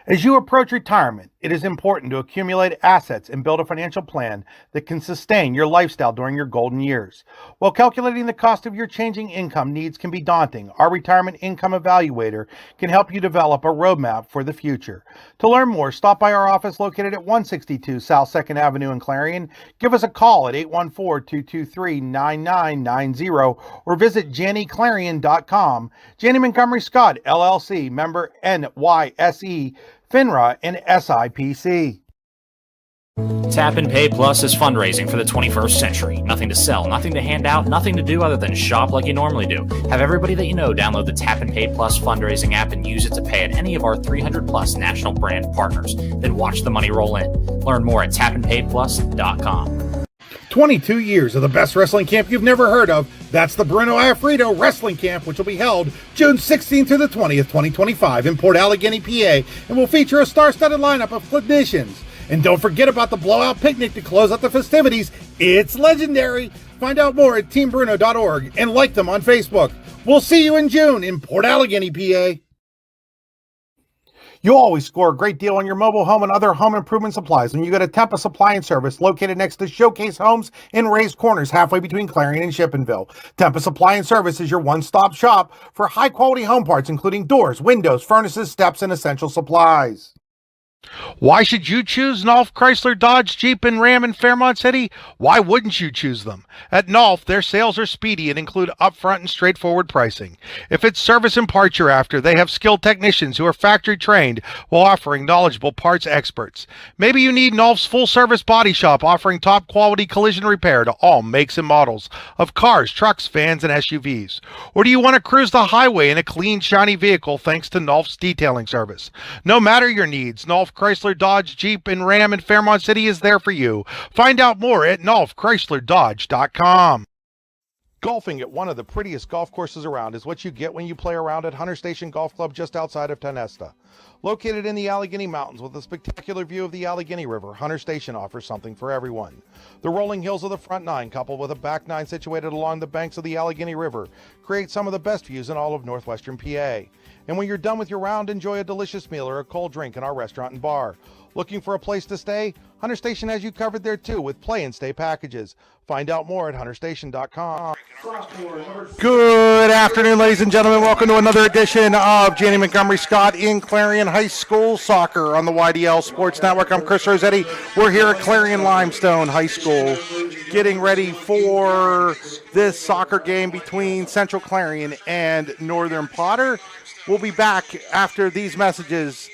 As you approach retirement, it is important to accumulate assets and build a financial plan that can sustain your lifestyle during your golden years. While calculating the cost of your changing income needs can be daunting, our Retirement Income Evaluator can help you develop a roadmap for the future. To learn more, stop by our office located at 162 South 2nd Avenue in Clarion. Give us a call at 814-223-9990 or visit JanneyClarion.com. Janney Montgomery Scott, LLC, member NYSE, FINRA, and SIPC. Tap and Pay Plus is fundraising for the 21st century. Nothing to sell, nothing to hand out, nothing to do other than shop like you normally do. Have everybody that you know download the Tap and Pay Plus fundraising app and use it to pay at any of our 300 plus national brand partners. Then watch the money roll in. Learn more at tapandpayplus.com. 22 years of the best wrestling camp you've never heard of. That's the Bruno Alfredo Wrestling Camp, which will be held June 16th through the 20th, 2025 in Port Allegany, PA, and will feature a star-studded lineup of clinicians. And don't forget about the blowout picnic to close out the festivities. It's legendary. Find out more at teambruno.org and like them on Facebook. We'll see you in June in Port Allegany, PA. You'll always score a great deal on your mobile home and other home improvement supplies when you go to Tempa Supply and Service, located next to Showcase Homes in Raised Corners, halfway between Clarion and Shippensville. Tempa Supply and Service is your one-stop shop for high-quality home parts, including doors, windows, furnaces, steps, and essential supplies. Why should you choose Nolf, Chrysler, Dodge, Jeep, and Ram in Fairmont City? Why wouldn't you choose them? At Nolf, their sales are speedy and include upfront and straightforward pricing. If it's service and parts you're after, they have skilled technicians who are factory trained while offering knowledgeable parts experts. Maybe you need Nolf's full-service body shop offering top-quality collision repair to all makes and models of cars, trucks, vans, and SUVs. Or do you want to cruise the highway in a clean, shiny vehicle thanks to Nolf's detailing service? No matter your needs, Nolf, Chrysler, Dodge, Jeep, and Ram in Fairmont City is there for you. Find out more at NolfChryslerDodge.com. Golfing at one of the prettiest golf courses around is what you get when you play around at Hunter Station Golf Club just outside of Tonesta. Located in the Allegheny Mountains with a spectacular view of the Allegheny River, Hunter Station offers something for everyone. The rolling hills of the front nine, coupled with a back nine situated along the banks of the Allegheny River, create some of the best views in all of northwestern PA. And when you're done with your round, enjoy a delicious meal or a cold drink in our restaurant and bar. Looking for a place to stay? Hunter Station has you covered there too with play and stay packages. Find out more at hunterstation.com. Good afternoon, ladies and gentlemen. Welcome to another edition of Janney Montgomery Scott in Clarion High School Soccer on the YDL Sports Network. I'm Chris Rossetti. We're here at Clarion Limestone High School getting ready for this soccer game between Central Clarion and Northern Potter. We'll be back after these messages.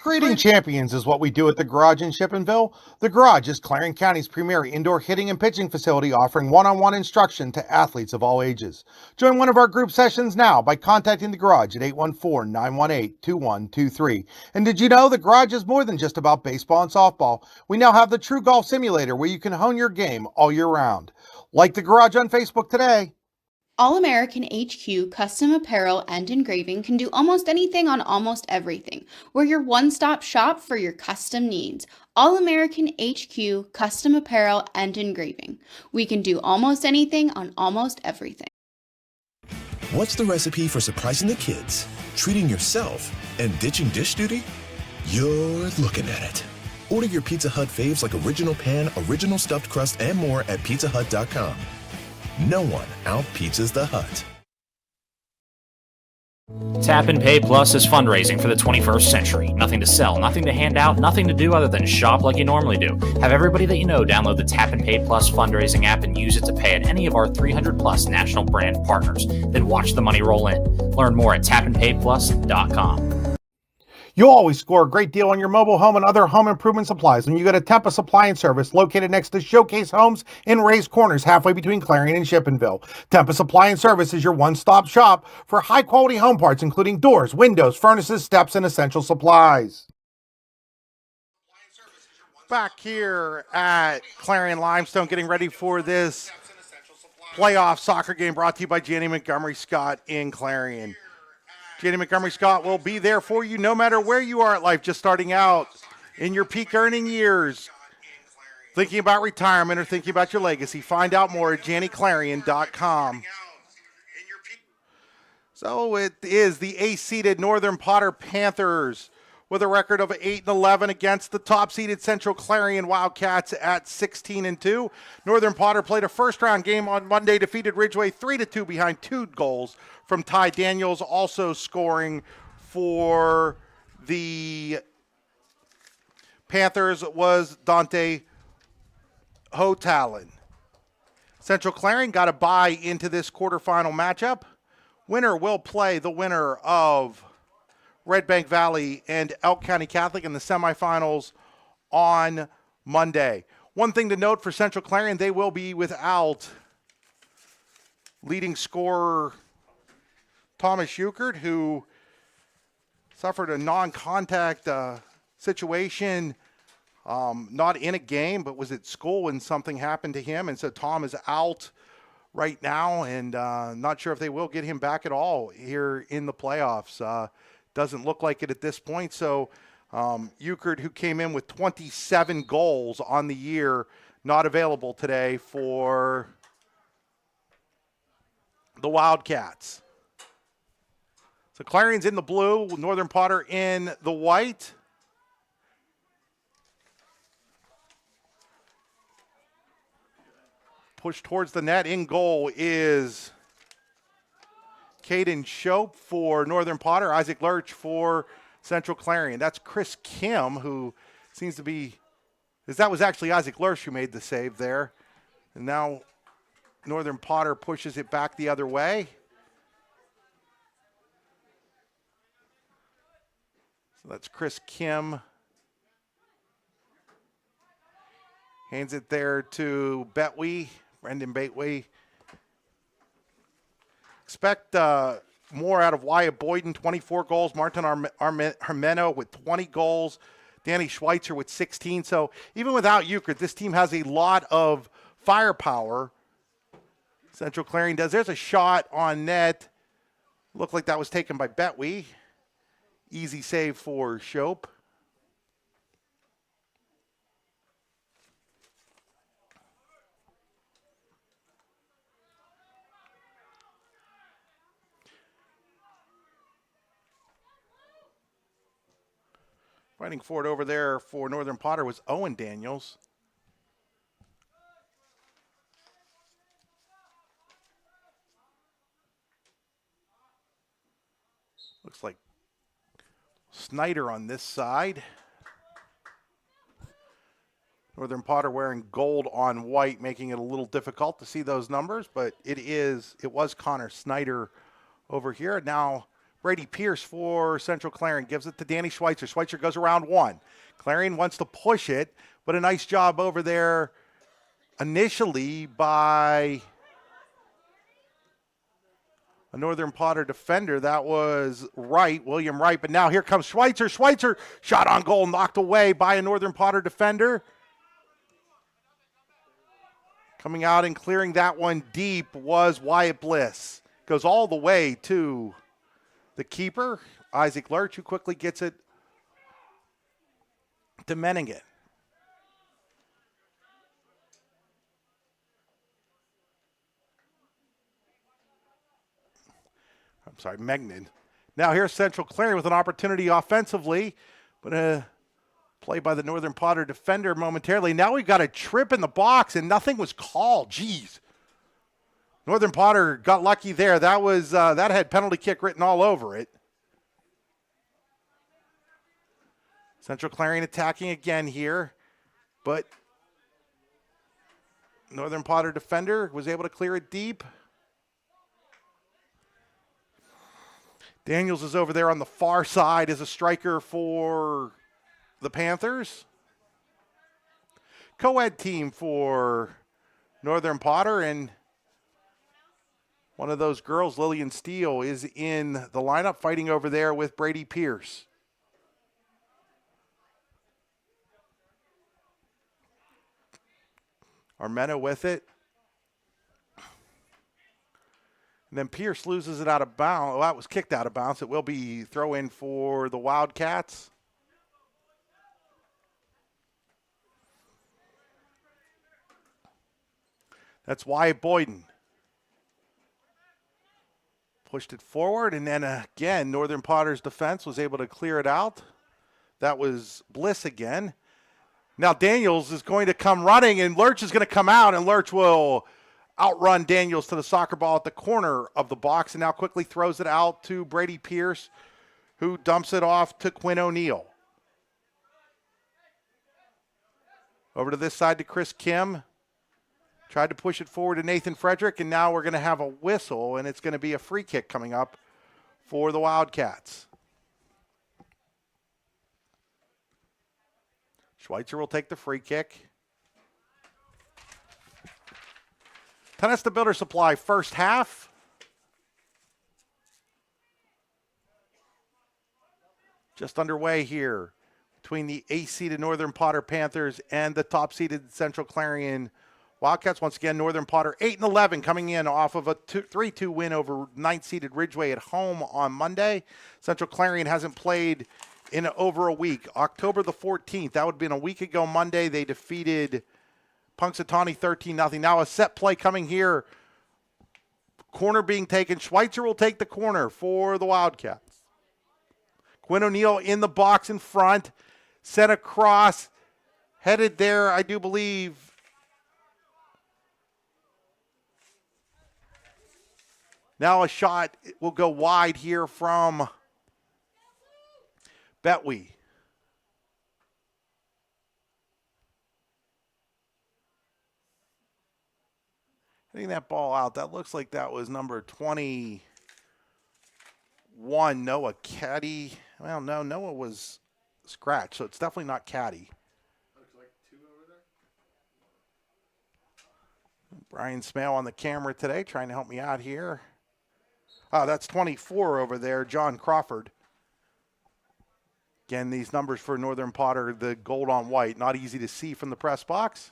Greeting champions is what we do at the Garage in Shippensville. The Garage is Clarion County's premier indoor hitting and pitching facility, offering one-on-one instruction to athletes of all ages. Join one of our group sessions now by contacting the Garage at 814-918-2123. And did you know the Garage is more than just about baseball and softball? We now have the True Golf Simulator where you can hone your game all year round. Like the Garage on Facebook today. All American HQ Custom Apparel and Engraving can do almost anything on almost everything. We're your one-stop shop for your custom needs. All American HQ Custom Apparel and Engraving. We can do almost anything on almost everything. What's the recipe for surprising the kids, treating yourself, and ditching dish duty? You're looking at it. Order your Pizza Hut faves like Original Pan, Original Stuffed Crust, and more at pizzahut.com. No one out-pizzas the Hut. Tap and Pay Plus is fundraising for the 21st century. Nothing to sell, nothing to hand out, nothing to do other than shop like you normally do. Have everybody that you know download the Tap and Pay Plus fundraising app and use it to pay at any of our 300 plus national brand partners. Then watch the money roll in. Learn more at tapandpayplus.com. You'll always score a great deal on your mobile home and other home improvement supplies when you go to Tempa Supply and Service, located next to Showcase Homes in Raised Corners, halfway between Clarion and Shippensville. Tempa Supply and Service is your one-stop shop for high-quality home parts, including doors, windows, furnaces, steps, and essential supplies. Back here at Clarion Limestone, getting ready for this playoff soccer game brought to you by Janney Montgomery Scott in Clarion. Janney Montgomery Scott will be there for you no matter where you are at life, just starting out in your peak earning years, thinking about retirement or thinking about your legacy. Find out more at JanneyClarion.com. So it is the ace-seeded Northern Potter Panthers with a record of 8-11 against the top-seeded Central Clarion Wildcats at 16-2. Northern Potter played a first-round game on Monday, defeated Ridgeway 3-2 behind 2 goals from Ty Daniels, also scoring for the Panthers was Dante Hotalin. Central Clarion got a bye into this quarterfinal matchup. Winner will play the winner of Red Bank Valley and Elk County Catholic in the semifinals on Monday. One thing to note for Central Clarion, they will be without leading scorer Thomas Euchert, who suffered a non-contact situation, not in a game, but was at school when something happened to him. And so Tom is out right now, and not sure if they will get him back at all here in the playoffs. Doesn't look like it at this point. So Euchert, who came in with 27 goals on the year, not available today for the Wildcats. So Clarion's in the blue, Northern Potter in the white. Push towards the net. In goal is Caden Shope for Northern Potter, Isaac Lurch for Central Clarion. That's Chris Kim, who seems to be, because that was actually Isaac Lurch who made the save there. And now Northern Potter pushes it back the other way. So that's Chris Kim. Hands it there to Betwee, Brendan Bateway. Expect more out of Wyatt Boyden, 24 goals. Martin Hermeno with 20 goals. Danny Schweitzer with 16. So even without Euchert, this team has a lot of firepower. Central Clarion does. There's a shot on net. Looked like that was taken by Betwee. Easy save for Shope. Fighting forward over there for Northern Potter was Owen Daniels. Looks like Snyder on this side. Northern Potter wearing gold on white, making it a little difficult to see those numbers, but it was Connor Snyder over here. Now Brady Pierce for Central Clarion gives it to Danny Schweitzer. Schweitzer goes around one. Clarion wants to push it, but a nice job over there initially by a Northern Potter defender. That was Wright, William Wright, but now here comes Schweitzer. Schweitzer shot on goal, knocked away by a Northern Potter defender. Coming out and clearing that one deep was Wyatt Bliss. Goes all the way to the keeper, Isaac Lurch, who quickly gets it to Menningen. I'm sorry, Megnan. Now here's Central Clarion with an opportunity offensively, but a play by the Northern Potter defender momentarily. Now we've got a trip in the box, and nothing was called. Jeez. Northern Potter got lucky there. That was that had penalty kick written all over it. Central Clarion attacking again here, but Northern Potter defender was able to clear it deep. Daniels is over there on the far side as a striker for the Panthers. Co-ed team for Northern Potter, and one of those girls, Lillian Steele, is in the lineup fighting over there with Brady Pierce. Armena with it. And then Pierce loses it out of bounds. Well, that was kicked out of bounds. It will be throw in for the Wildcats. That's Wyatt Boyden. Pushed it forward, and then again, Northern Potter's defense was able to clear it out. That was Bliss again. Now Daniels is going to come running, and Lurch is going to come out, and Lurch will outrun Daniels to the soccer ball at the corner of the box, and now quickly throws it out to Brady Pierce, who dumps it off to Quinn O'Neill. Over to this side to Chris Kim. Tried to push it forward to Nathan Frederick, and now we're going to have a whistle, and it's going to be a free kick coming up for the Wildcats. Schweitzer will take the free kick. Tennis to Builder Supply, first half. Just underway here between the eighth-seeded Northern Potter Panthers and the top-seeded Central Clarion Wildcats. Once again, Northern Potter 8-11 coming in off of a 3-2 win over ninth-seeded Ridgeway at home on Monday. Central Clarion hasn't played in over a week. October the 14th, that would have been a week ago Monday, they defeated Punxsutawney 13-0. Now a set play coming here. Corner being taken. Schweitzer will take the corner for the Wildcats. Quinn O'Neill in the box in front. Sent across. Headed there, I do believe. Now a shot will go wide here from Betwee. Hitting that ball out. That looks like that was number 21, Noah Caddy. Well, no, Noah was scratched, so it's definitely not Caddy. Looks like 2 over there. Brian Smale on the camera today, trying to help me out here. Oh, that's 24 over there, John Crawford. Again, these numbers for Northern Potter, the gold on white, not easy to see from the press box.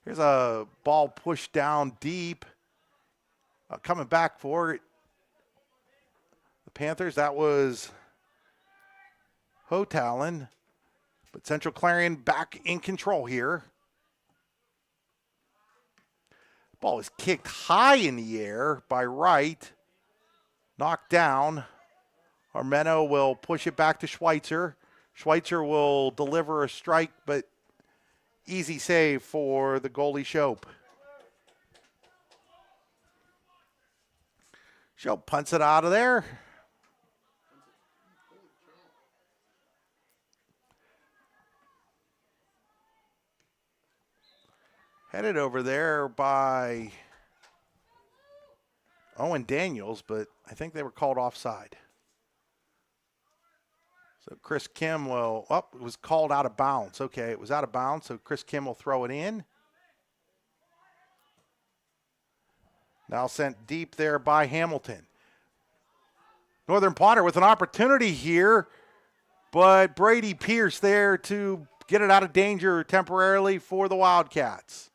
Here's a ball pushed down deep. Coming back for it. The Panthers, that was Hotalon. But Central Clarion back in control here. Ball is kicked high in the air by Wright. Knocked down. Armeno will push it back to Schweitzer. Schweitzer will deliver a strike, but easy save for the goalie Shope. Shope punts it out of there. Headed over there by Owen Daniels, but I think they were called offside. So Chris Kim will, it was called out of bounds. Okay, it was out of bounds, so Chris Kim will throw it in. Now sent deep there by Hamilton. Northern Potter with an opportunity here, but Brady Pierce there to get it out of danger temporarily for the Wildcats.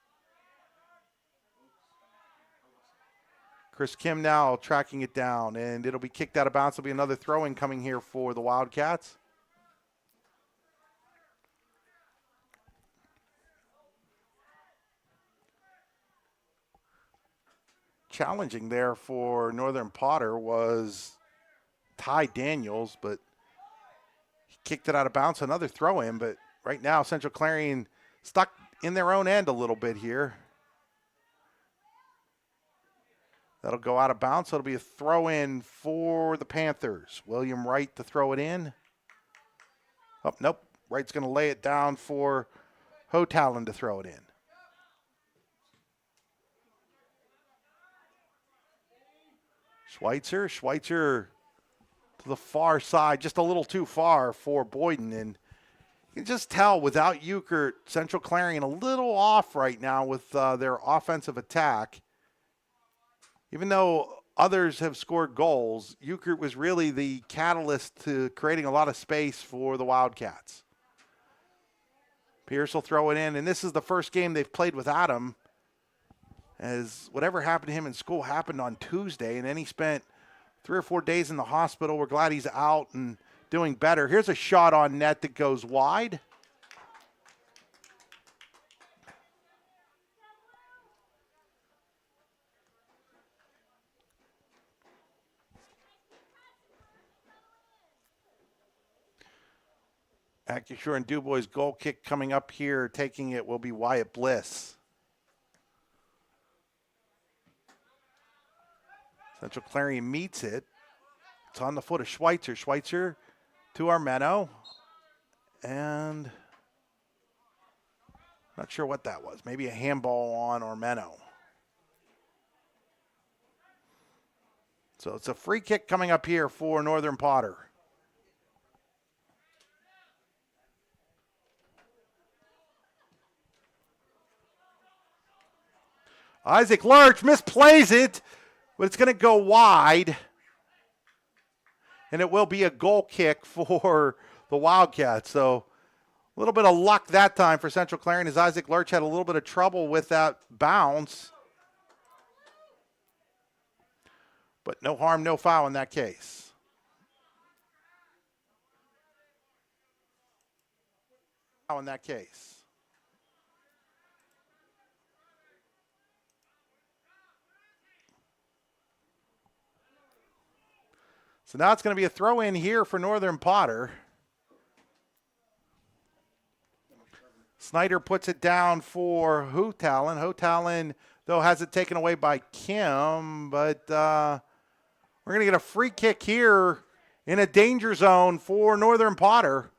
Chris Kim now tracking it down, and it'll be kicked out of bounds. There'll be another throw-in coming here for the Wildcats. Challenging there for Northern Potter was Ty Daniels, but he kicked it out of bounds. Another throw-in, but right now Central Clarion stuck in their own end a little bit here. That'll go out of bounds, so it'll be a throw-in for the Panthers. William Wright to throw it in. Oh, nope. Wright's going to lay it down for Hotalon to throw it in. Schweitzer to the far side, just a little too far for Boyden. And you can just tell without Euchert, Central Clarion a little off right now with their offensive attack. Even though others have scored goals, Euchert was really the catalyst to creating a lot of space for the Wildcats. Pierce will throw it in, and this is the first game they've played without him, as whatever happened to him in school happened on Tuesday, and then he spent 3 or 4 days in the hospital. We're glad he's out and doing better. Here's a shot on net that goes wide. Acusure and Dubois' goal kick coming up here. Taking it will be Wyatt Bliss. Central Clarion meets it. It's on the foot of Schweitzer. Schweitzer to Armeno. And not sure what that was. Maybe a handball on Armeno. So it's a free kick coming up here for Northern Potter. Isaac Lurch misplays it, but it's going to go wide. And it will be a goal kick for the Wildcats. So a little bit of luck that time for Central Clarion as Isaac Lurch had a little bit of trouble with that bounce. But no harm, no foul in that case. In that case. So now it's going to be a throw in here for Northern Potter. Snyder puts it down for Hotalon. Hotalon, though, has it taken away by Kim, but we're going to get a free kick here in a danger zone for Northern Potter.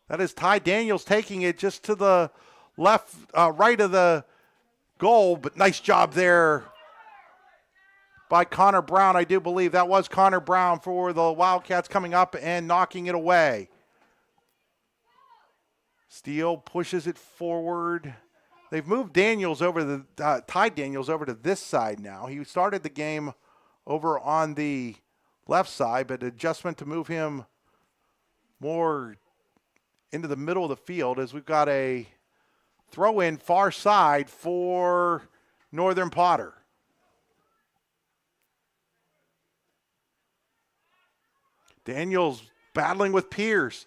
That is Ty Daniels taking it just to the left, right of the goal, but nice job there by Connor Brown. I do believe that was Connor Brown for the Wildcats coming up and knocking it away. Steele pushes it forward. They've moved Daniels over the Ty Daniels over to this side now. He started the game over on the left side, but adjustment to move him more into the middle of the field as we've got a throw in far side for Northern Potter. Daniels battling with Pierce.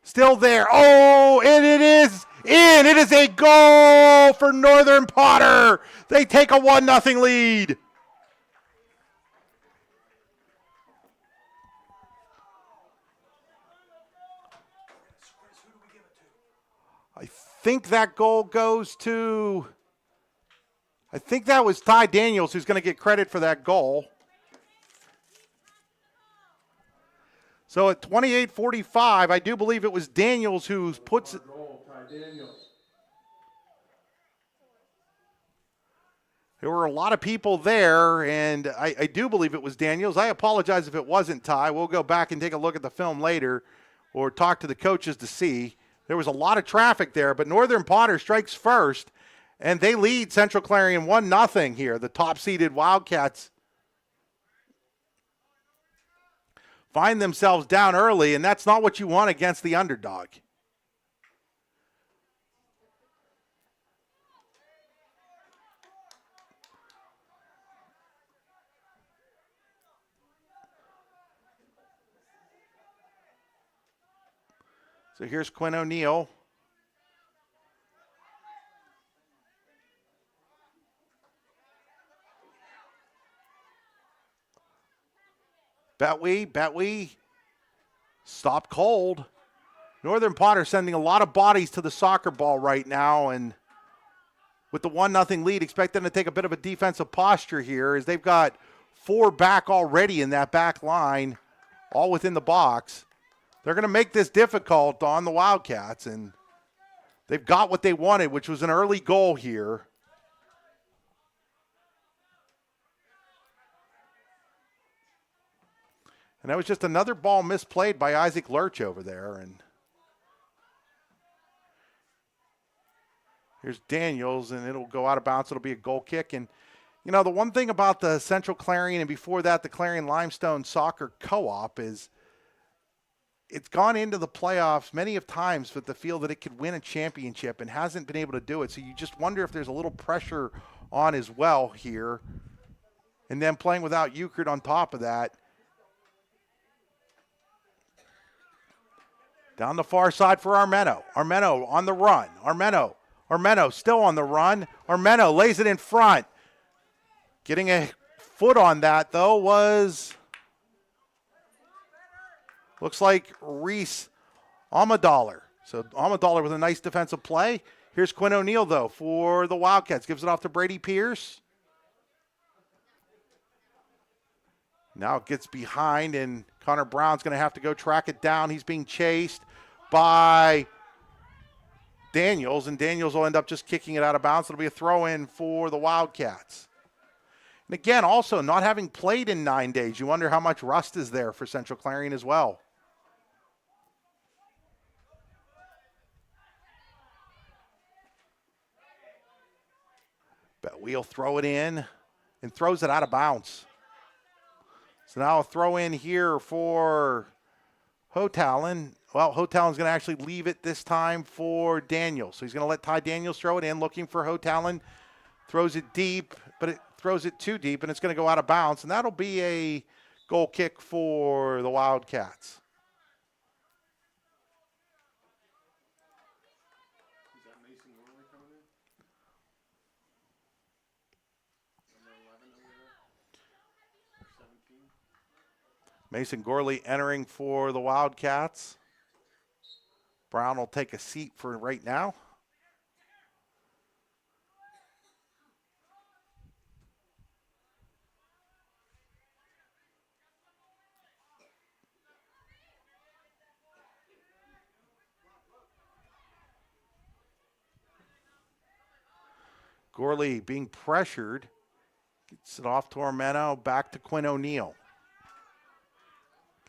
Still there. Oh, and it is in. It is a goal for Northern Potter. They take a 1-0 lead. I think that goal goes to, I think that was Ty Daniels who's going to get credit for that goal. So at 28:45, I do believe it was Daniels who puts it. There were a lot of people there, and I do believe it was Daniels. I apologize if it wasn't Ty. We'll go back and take a look at the film later or talk to the coaches to see. There was a lot of traffic there, but Northern Potter strikes first, and they lead Central Clarion 1-0 here. The top-seeded Wildcats find themselves down early, and that's not what you want against the underdog. So here's Quinn O'Neill. Betwee, stop cold. Northern Potter sending a lot of bodies to the soccer ball right now, and with the 1-0 lead, expect them to take a bit of a defensive posture here as they've got 4 back already in that back line, all within the box. They're going to make this difficult on the Wildcats, and they've got what they wanted, which was an early goal here. And that was just another ball misplayed by Isaac Lurch over there. And here's Daniels, and it'll go out of bounds. It'll be a goal kick. And, you know, the one thing about the Central Clarion and before that the Clarion Limestone Soccer Co-op is it's gone into the playoffs many of times with the feel that it could win a championship and hasn't been able to do it. So you just wonder if there's a little pressure on as well here. And then playing without Euchred on top of that. Down the far side for Armeno. Armeno on the run. Armeno still on the run. Armeno lays it in front. Getting a foot on that, though, was Looks like Reese Amadaler. So Amadaler with a nice defensive play. Here's Quinn O'Neill, though, for the Wildcats. Gives it off to Brady Pierce. Now it gets behind, and Connor Brown's going to have to go track it down. He's being chased by Daniels, and Daniels will end up just kicking it out of bounds. It'll be a throw-in for the Wildcats. And again, also not having played in 9 days, you wonder how much rust is there for Central Clarion as well. But we'll throw it in and throws it out of bounds. So now a throw in here for Hotalon. Well, Hotalon's going to actually leave it this time for Daniels. So he's going to let Ty Daniels throw it in, looking for Hotalon. Throws it deep, but it throws it too deep, and it's going to go out of bounds. And that'll be a goal kick for the Wildcats. Is that Mason Gorley coming in? Number 11 over there? Or 17? Mason Gorley entering for the Wildcats. Brown will take a seat for right now. Gorley being pressured. Gets it off to Armeno, back to Quinn O'Neill.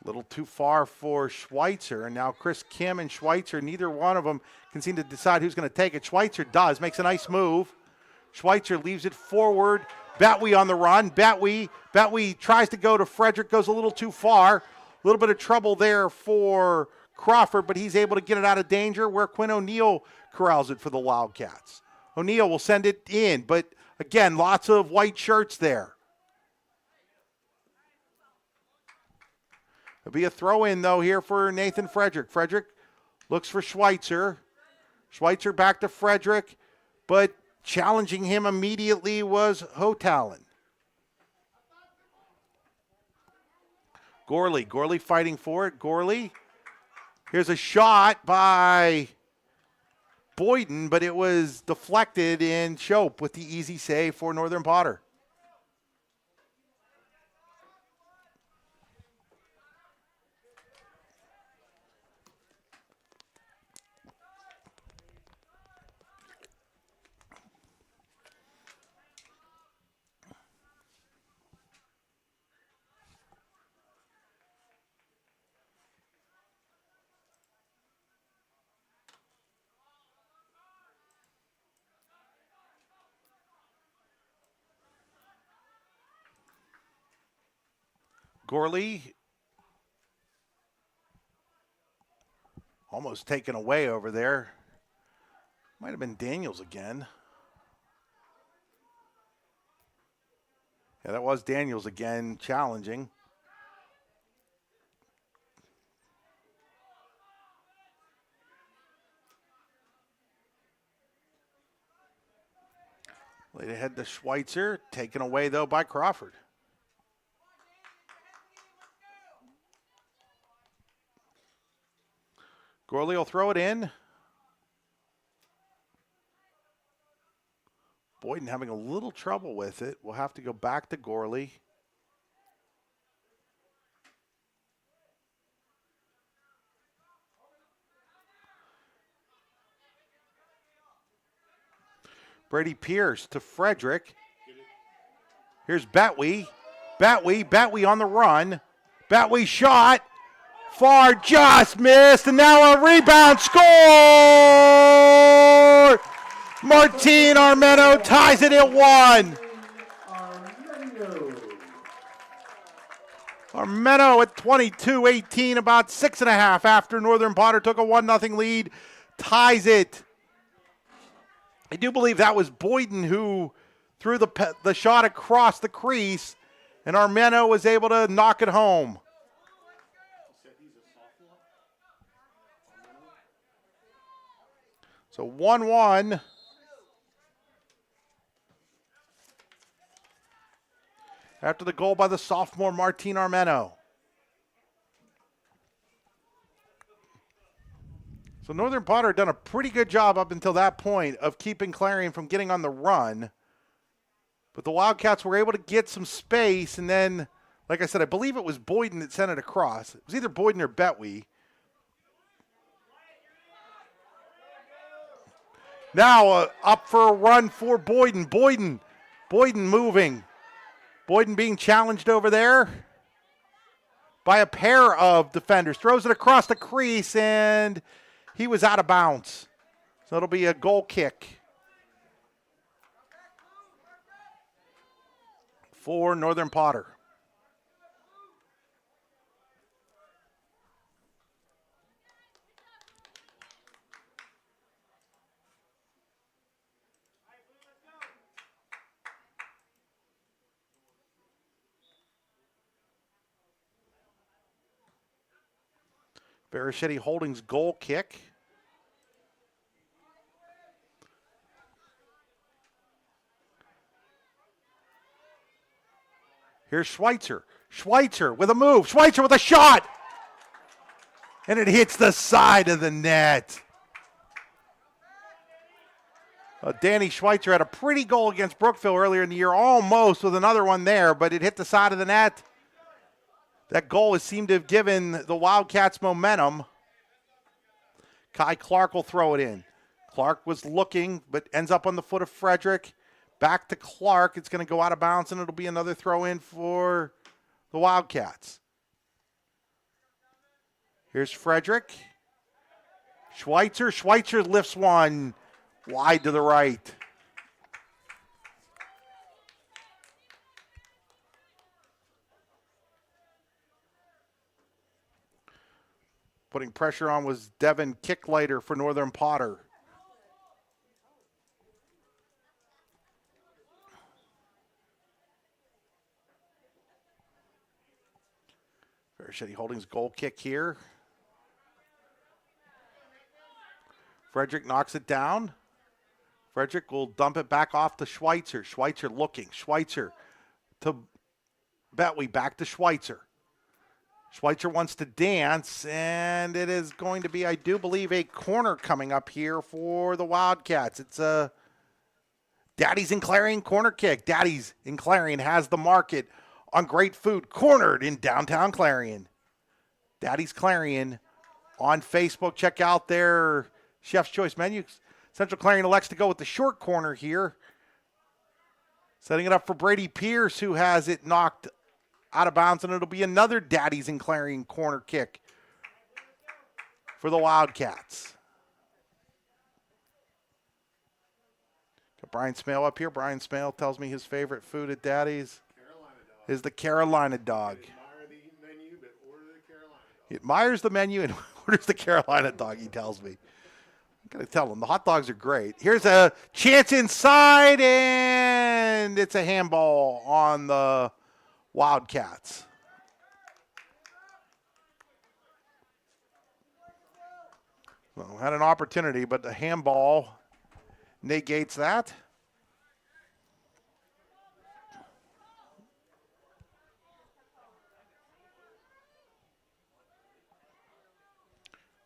A little too far for Schweitzer, and now Chris Kim and Schweitzer, neither one of them can seem to decide who's going to take it. Schweitzer does, makes a nice move. Schweitzer leaves it forward. Batwee on the run. Batwee tries to go to Frederick, goes a little too far. A little bit of trouble there for Crawford, but he's able to get it out of danger where Quinn O'Neill corrals it for the Wildcats. O'Neill will send it in, but again, lots of white shirts there. It'll be a throw-in, though, here for Nathan Frederick. Frederick looks for Schweitzer. Schweitzer back to Frederick, but challenging him immediately was Hotalon. Gorley fighting for it. Gorley. Here's a shot by Boyden, but it was deflected in Shope with the easy save for Northern Potter. Gorley almost taken away over there. Might have been Daniels again. Yeah, that was Daniels again challenging. Laid ahead to Schweitzer, taken away though by Crawford. Gorley will throw it in. Boyden having a little trouble with it. We'll have to go back to Gorley. Brady Pierce to Frederick. Here's Batwee. Batwee on the run. Batwee shot. Far, just missed, and now a rebound score! Martin Armeno ties it at 1. Armeno at 22-18, about 6.5 after Northern Potter took a 1-0 lead, ties it. I do believe that was Boyden who threw the shot across the crease, and Armeno was able to knock it home. So 1-1. After the goal by the sophomore Martin Armeno. So Northern Potter had done a pretty good job up until that point of keeping Clarion from getting on the run. But the Wildcats were able to get some space, and then, like I said, I believe it was Boyden that sent it across. It was either Boyden or Betwee. Now up for a run for Boyden. Boyden moving. Boyden being challenged over there by a pair of defenders. Throws it across the crease, and he was out of bounds. So it'll be a goal kick for Northern Potter. Baraschetti Holdings goal kick. Here's Schweitzer. Schweitzer with a move. Schweitzer with a shot. And it hits the side of the net. Danny Schweitzer had a pretty goal against Brookville earlier in the year, almost with another one there, but it hit the side of the net. That goal has seemed to have given the Wildcats momentum. Kai Clark will throw it in. Clark was looking, but ends up on the foot of Frederick. Back to Clark. It's going to go out of bounds, and it'll be another throw in for the Wildcats. Here's Frederick. Schweitzer. Schweitzer lifts one wide to the right. Putting pressure on was Devin Kicklighter for Northern Potter. Baraschetti Holdings goal kick here. Frederick knocks it down. Frederick will dump it back off to Schweitzer. Schweitzer looking. Schweitzer to Betwee. Back to Schweitzer. Schweitzer wants to dance, and it is going to be, I do believe, a corner coming up here for the Wildcats. It's a Daddy's in Clarion corner kick. Daddy's in Clarion has the market on great food, cornered in downtown Clarion. Daddy's Clarion on Facebook. Check out their Chef's Choice menu. Central Clarion elects to go with the short corner here. Setting it up for Brady Pierce, who has it knocked out of bounds, and it'll be another Daddy's in Clarion corner kick for the Wildcats. Got Brian Smale up here. Brian Smale tells me his favorite food at Daddy's is the Carolina dog. He admires the menu and orders the Carolina dog, he tells me. I'm going to tell him. The hot dogs are great. Here's a chance inside, and it's a handball on the Wildcats. Well, had an opportunity, but the handball negates that.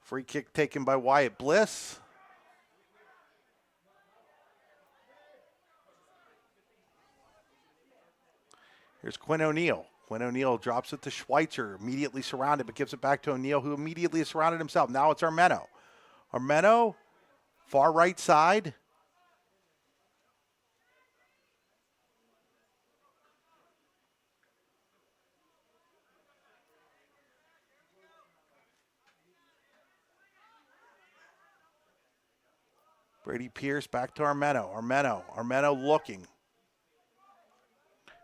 Free kick taken by Wyatt Bliss. Here's Quinn O'Neill. Quinn O'Neill drops it to Schweitzer, immediately surrounded, but gives it back to O'Neill, who immediately is surrounded himself. Now it's Armeno. Armeno, far right side. Brady Pierce back to Armeno. Armeno looking.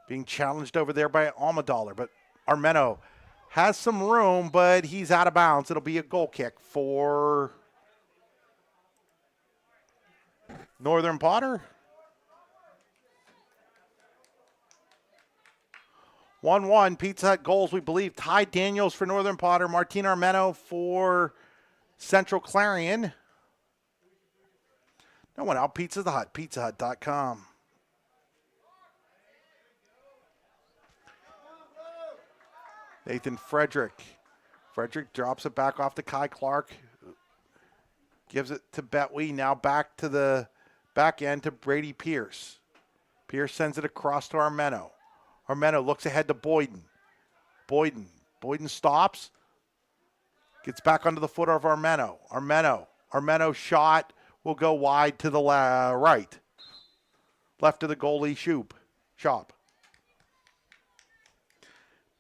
Being challenged over there by Almadollar, but Armeno has some room, but he's out of bounds. It'll be a goal kick for Northern Potter. 1-1, Pizza Hut goals, we believe. Ty Daniels for Northern Potter. Martin Armeno for Central Clarion. No one out. Pizza the Hut. PizzaHut.com. Nathan Frederick. Frederick drops it back off to Kai Clark. Gives it to Betwee. Now back to the back end to Brady Pierce. Pierce sends it across to Armeno. Armeno looks ahead to Boyden. Boyden stops. Gets back onto the foot of Armeno. Armeno shot will go wide to the right. Left of the goalie shop.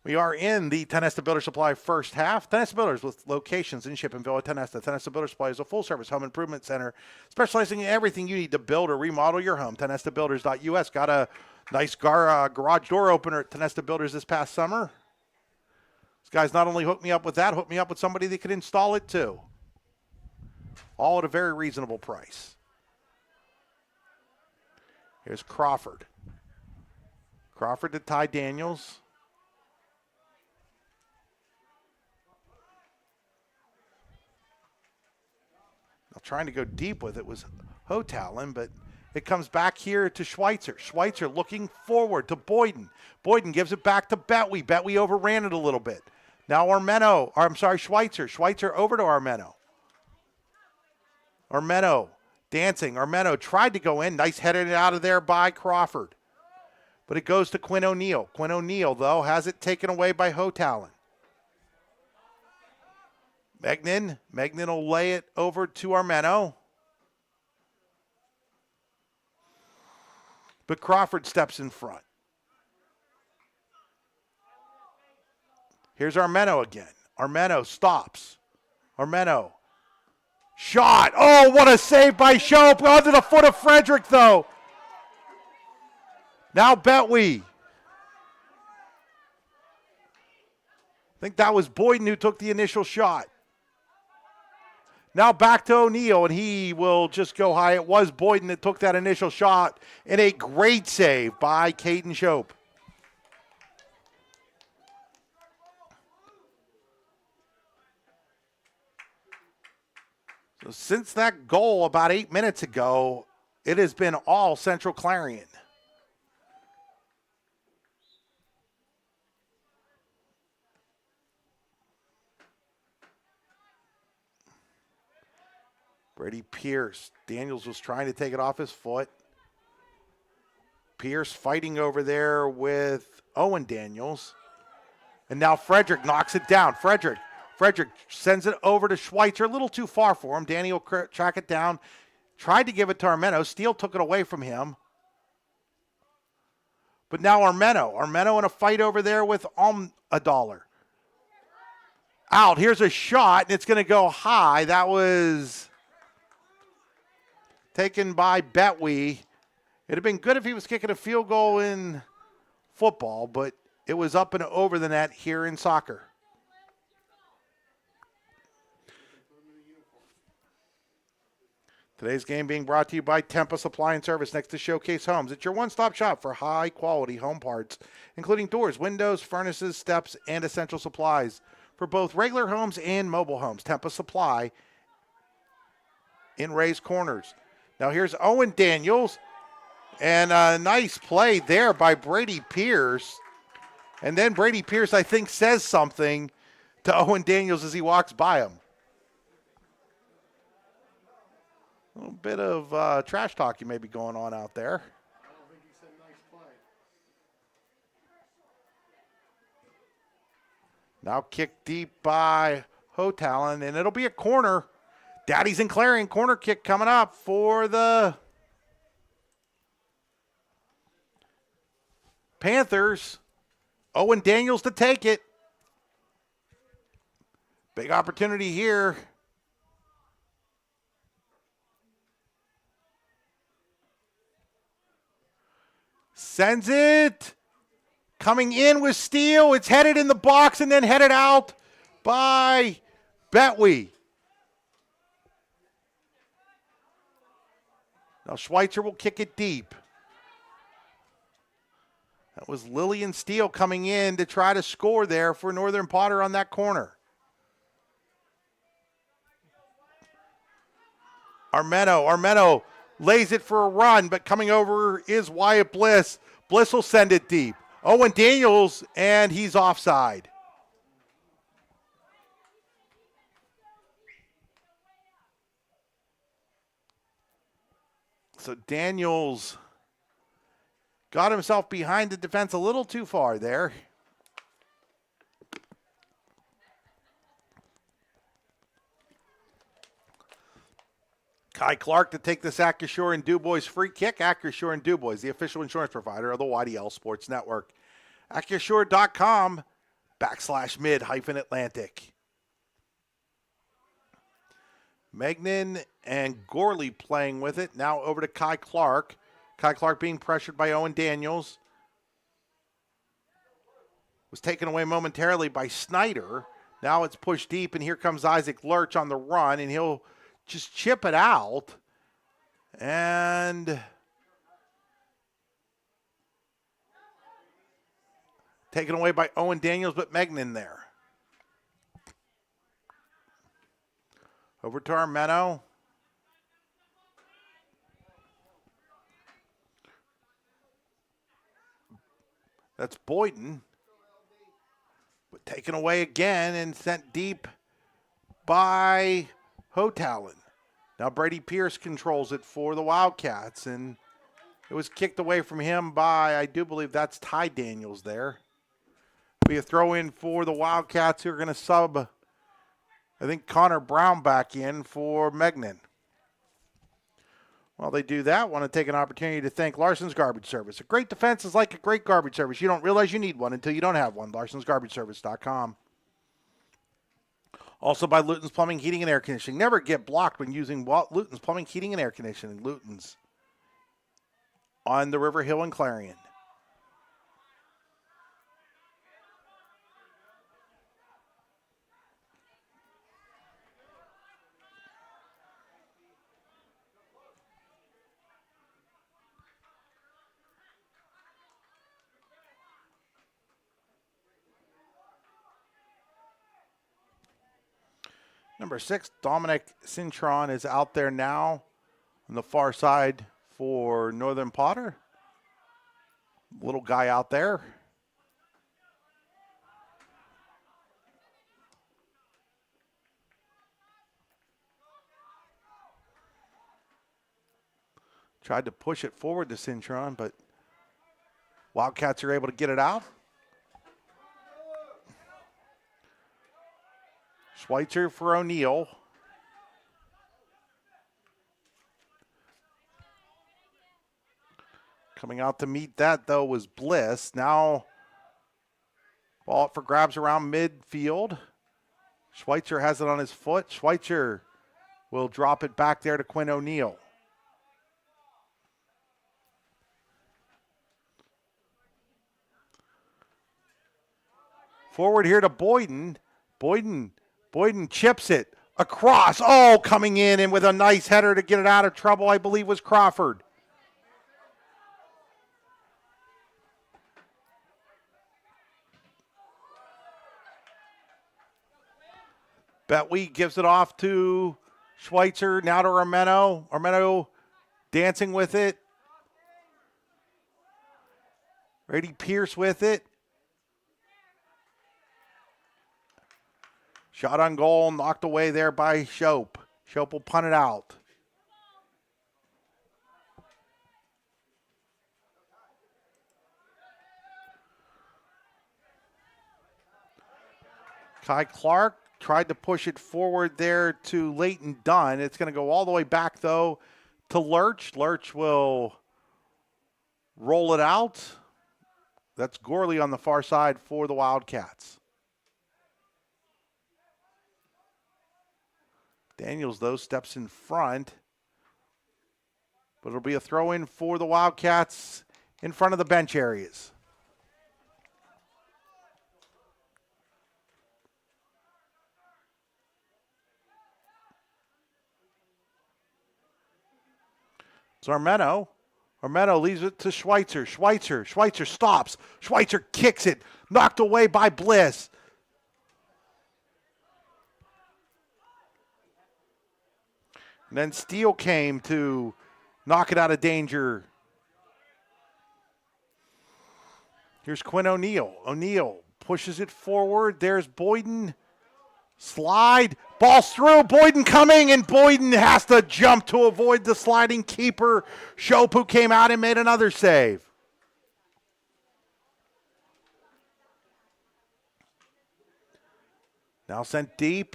We are in the Tenesta Builder Supply first half. Tenesta Builders with locations in Shippenville at Tenesta. Tenesta Builder Supply is a full-service home improvement center specializing in everything you need to build or remodel your home. TenestaBuilders.us got a nice garage door opener at Tenesta Builders this past summer. This guy's not only hooked me up with that, hooked me up with somebody that could install it too. All at a very reasonable price. Here's Crawford. Crawford to Ty Daniels. Now trying to go deep with it was Hotalin, but it comes back here to Schweitzer. Schweitzer looking forward to Boyden. Boyden gives it back to Betwee. Betwee overran it a little bit. Now Schweitzer. Schweitzer over to Armeno. Armeno dancing. Armeno tried to go in. Nice headed out of there by Crawford. But it goes to Quinn O'Neill. Quinn O'Neill, though, has it taken away by Hotalin. Megnan will lay it over to Armeno. But Crawford steps in front. Here's Armeno again. Armeno stops. Armeno. Shot. Oh, what a save by Shope. Onto the foot of Frederick, though. Now Betwee. I think that was Boyden who took the initial shot. Now back to O'Neill, and he will just go high. It was Boyden that took that initial shot, and a great save by Caden Shope. So since that goal about 8 minutes ago, it has been all Central Clarion. Brady Pierce. Daniels was trying to take it off his foot. Pierce fighting over there with Owen Daniels. And now Frederick knocks it down. Frederick sends it over to Schweitzer. A little too far for him. Danny will track it down. Tried to give it to Armeno. Steele took it away from him. But now Armeno in a fight over there with $1. Out. Here's a shot, and it's going to go high. That was taken by Betwee. It'd have been good if he was kicking a field goal in football, but it was up and over the net here in soccer. Today's game being brought to you by Tempa Supply and Service next to Showcase Homes. It's your one-stop shop for high-quality home parts, including doors, windows, furnaces, steps, and essential supplies for both regular homes and mobile homes. Tempa Supply in Ray's Corners. Now here's Owen Daniels, and a nice play there by Brady Pierce. And then Brady Pierce, I think, says something to Owen Daniels as he walks by him. A little bit of trash talking maybe going on out there. I don't think he said nice play. Now kicked deep by Hotalin, and it'll be a corner. Daddy's in Clarion. Corner kick coming up for the Panthers. Owen Daniels to take it. Big opportunity here. Sends it. Coming in with Steele. It's headed in the box and then headed out by Betwee. Now Schweitzer will kick it deep. That was Lillian Steele coming in to try to score there for Northern Potter on that corner. Armeno lays it for a run, but coming over is Wyatt Bliss. Bliss will send it deep. Owen Daniels, and he's offside. So Daniels got himself behind the defense a little too far there. Kai Clark to take this Acrisure and Dubois free kick. Acrisure and Dubois, the official insurance provider of the YDL Sports Network. Acrisure.com/mid-Atlantic. Megnan and Gorley playing with it. Now over to Kai Clark. Kai Clark being pressured by Owen Daniels. Was taken away momentarily by Snyder. Now it's pushed deep, and here comes Isaac Lurch on the run, and he'll just chip it out. And taken away by Owen Daniels, but Megnan there. Over to Armeno. That's Boyden. But taken away again and sent deep by Hotalon. Now Brady Pierce controls it for the Wildcats, and it was kicked away from him by, I do believe that's Ty Daniels there. Be a throw in for the Wildcats who are going to sub, I think, Connor Brown back in for Megnan. While they do that, want to take an opportunity to thank Larson's Garbage Service. A great defense is like a great garbage service. You don't realize you need one until you don't have one. Larson'sGarbageService.com. Also by Luton's Plumbing, Heating, and Air Conditioning. Never get blocked when using Luton's Plumbing, Heating, and Air Conditioning. Luton's on the River Hill in Clarion. Number 6, Dominic Cintron is out there now on the far side for Northern Potter. Little guy out there. Tried to push it forward to Cintron, but Wildcats are able to get it out. Schweitzer for O'Neill. Coming out to meet that, though, was Bliss. Now, ball up for grabs around midfield. Schweitzer has it on his foot. Schweitzer will drop it back there to Quinn O'Neill. Forward here to Boyden. Boyden chips it across. Oh, coming in and with a nice header to get it out of trouble, I believe was Crawford. Betwee gives it off to Schweitzer, now to Armeno. Armeno dancing with it. Brady Pierce with it. Shot on goal, knocked away there by Shope. Shope will punt it out. Kai Clark tried to push it forward there to Leighton Dunn. It's going to go all the way back, though, to Lurch. Lurch will roll it out. That's Gorley on the far side for the Wildcats. Daniels, though, steps in front. But it'll be a throw-in for the Wildcats in front of the bench areas. It's Armeno. Armeno leaves it to Schweitzer. Schweitzer stops. Schweitzer kicks it. Knocked away by Bliss. And then Steele came to knock it out of danger. Here's Quinn O'Neill. O'Neill pushes it forward. There's Boyden. Slide. Ball's through. Boyden coming, and Boyden has to jump to avoid the sliding keeper. Shopu came out and made another save. Now sent deep.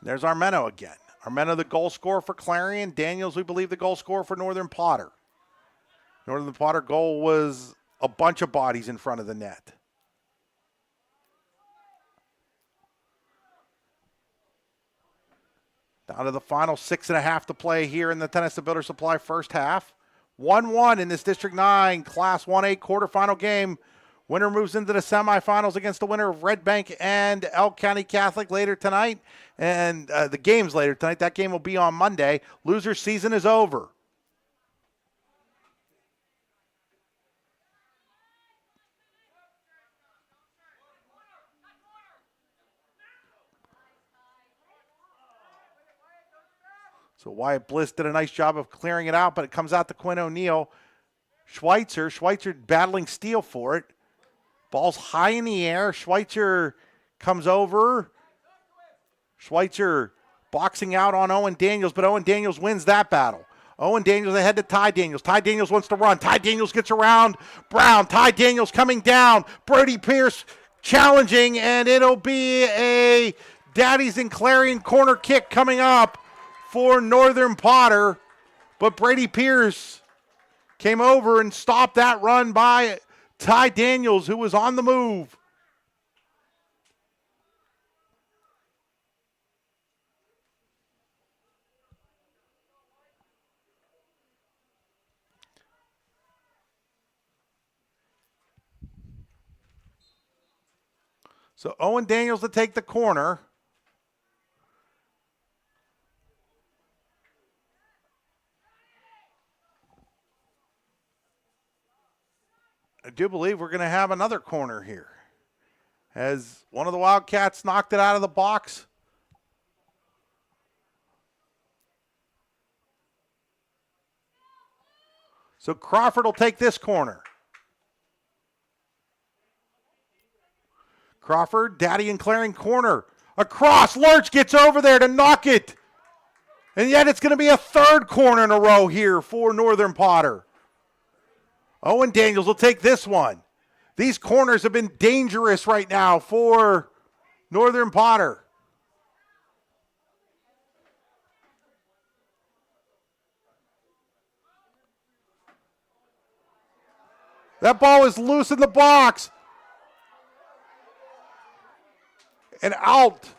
There's Armeno again. Armeno, the goal scorer for Clarion. Daniels, we believe, the goal scorer for Northern Potter. Northern Potter goal was a bunch of bodies in front of the net. Down to the final 6.5 to play here in the Tennis Builder Supply first half. 1-1 in this District 9 Class 1A quarterfinal game. Winner moves into the semifinals against the winner of Red Bank and Elk County Catholic later tonight. And the game's later tonight. That game will be on Monday. Loser season is over. So Wyatt Bliss did a nice job of clearing it out, but it comes out to Quinn O'Neill. Schweitzer battling steal for it. Ball's high in the air. Schweitzer comes over. Schweitzer boxing out on Owen Daniels, but Owen Daniels wins that battle. Owen Daniels ahead to Ty Daniels. Ty Daniels wants to run. Ty Daniels gets around Brown. Ty Daniels coming down. Brody Pierce challenging, and it'll be a Daddies and Clarion corner kick coming up for Northern Potter, but Brady Pierce came over and stopped that run by Ty Daniels, who was on the move. So Owen Daniels to take the corner. I do believe we're going to have another corner here, as one of the Wildcats knocked it out of the box. So Crawford will take this corner. Crawford, Daddy and Clarion corner. Across, Lurch gets over there to knock it. And yet it's going to be a third corner in a row here for Northern Potter. Owen Daniels will take this one. These corners have been dangerous right now for Northern Potter. That ball is loose in the box. And out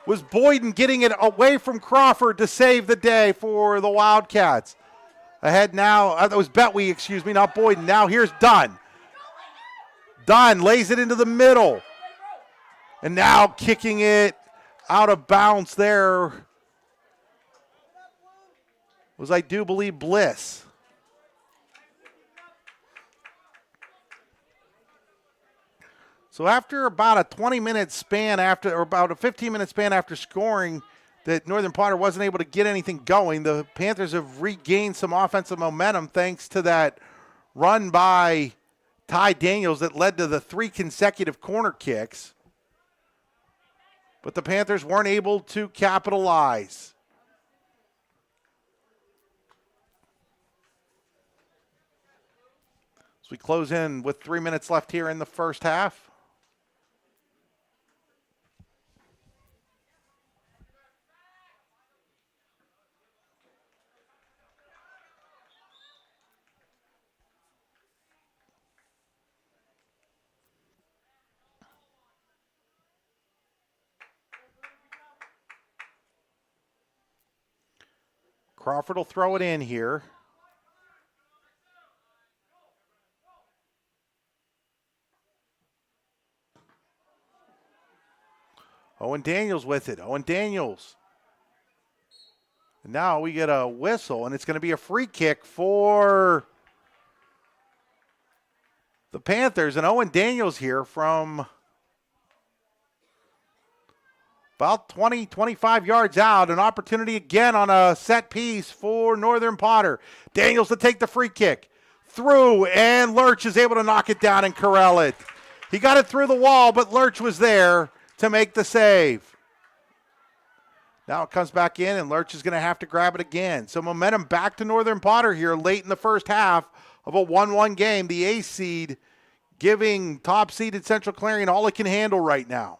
was Boyden getting it away from Crawford to save the day for the Wildcats. Ahead now, that was Betwee, excuse me, not Boyden. Now here's Dunn. Dunn lays it into the middle. And now kicking it out of bounds there was, I do believe, Bliss. So after about a 20-minute span after, or about a 15-minute span after scoring, that Northern Potter wasn't able to get anything going, the Panthers have regained some offensive momentum thanks to that run by Ty Daniels that led to the 3 consecutive corner kicks. But the Panthers weren't able to capitalize. As we close in with 3 minutes left here in the first half. Crawford will throw it in here. Owen Daniels with it. Owen Daniels. And now we get a whistle, and it's going to be a free kick for the Panthers. And Owen Daniels here from about 20, 25 yards out. An opportunity again on a set piece for Northern Potter. Daniels to take the free kick. Through, and Lurch is able to knock it down and corral it. He got it through the wall, but Lurch was there to make the save. Now it comes back in, and Lurch is going to have to grab it again. So momentum back to Northern Potter here late in the first half of a 1-1 game. The ace seed giving top-seeded Central Clarion all it can handle right now.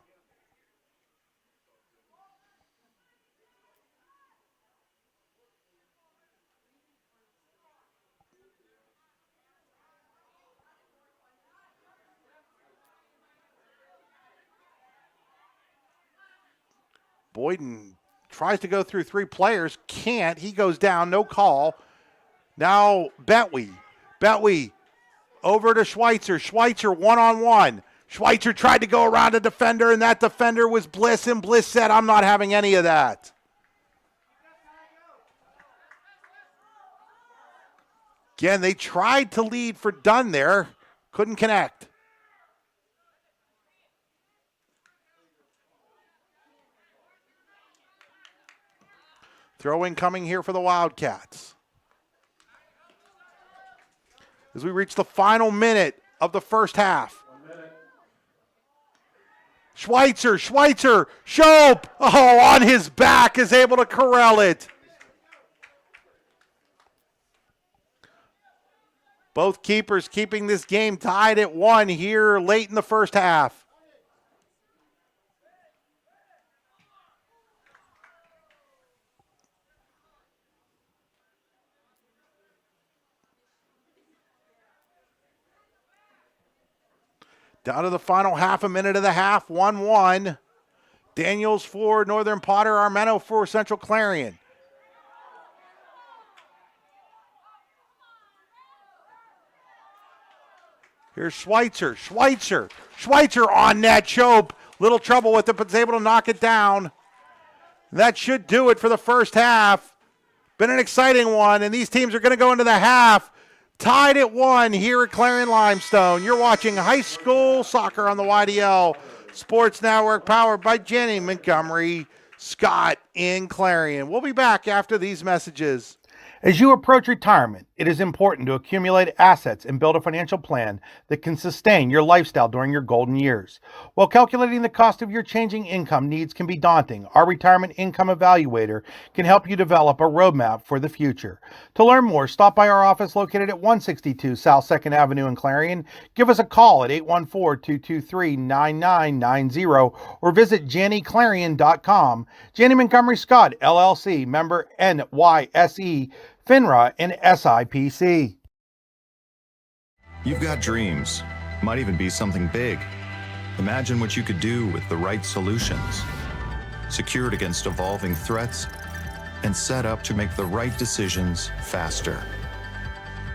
Boyden tries to go through three players, can't. He goes down, no call. Now Betwee over to Schweitzer. Schweitzer one-on-one. Schweitzer tried to go around a defender, and that defender was Bliss, and Bliss said, I'm not having any of that. Again, they tried to lead for Dunn there. Couldn't connect. Throw-in coming here for the Wildcats. As we reach the final minute of the first half. Schweitzer, Shope, on his back is able to corral it. Both keepers keeping this game tied at 1 here late in the first half. Down to the final half a minute of the half, 1-1. Daniels for Northern Potter, Armeno for Central Clarion. Here's Schweitzer on net. Shope, little trouble with it, but is able to knock it down. That should do it for the first half. Been an exciting one, and these teams are going to go into the half tied at 1 here at Clarion Limestone. You're watching high school soccer on the YDL Sports Network, powered by Janney Montgomery, Scott in Clarion. We'll be back after these messages. As you approach retirement, it is important to accumulate assets and build a financial plan that can sustain your lifestyle during your golden years. While calculating the cost of your changing income needs can be daunting, our Retirement Income Evaluator can help you develop a roadmap for the future. To learn more, stop by our office located at 162 South 2nd Avenue in Clarion. Give us a call at 814-223-9990 or visit JanneyClarion.com. Janney Montgomery Scott, LLC, member NYSE, FINRA, and SIPC. You've got dreams. Might even be something big. Imagine what you could do with the right solutions. Secured against evolving threats and set up to make the right decisions faster.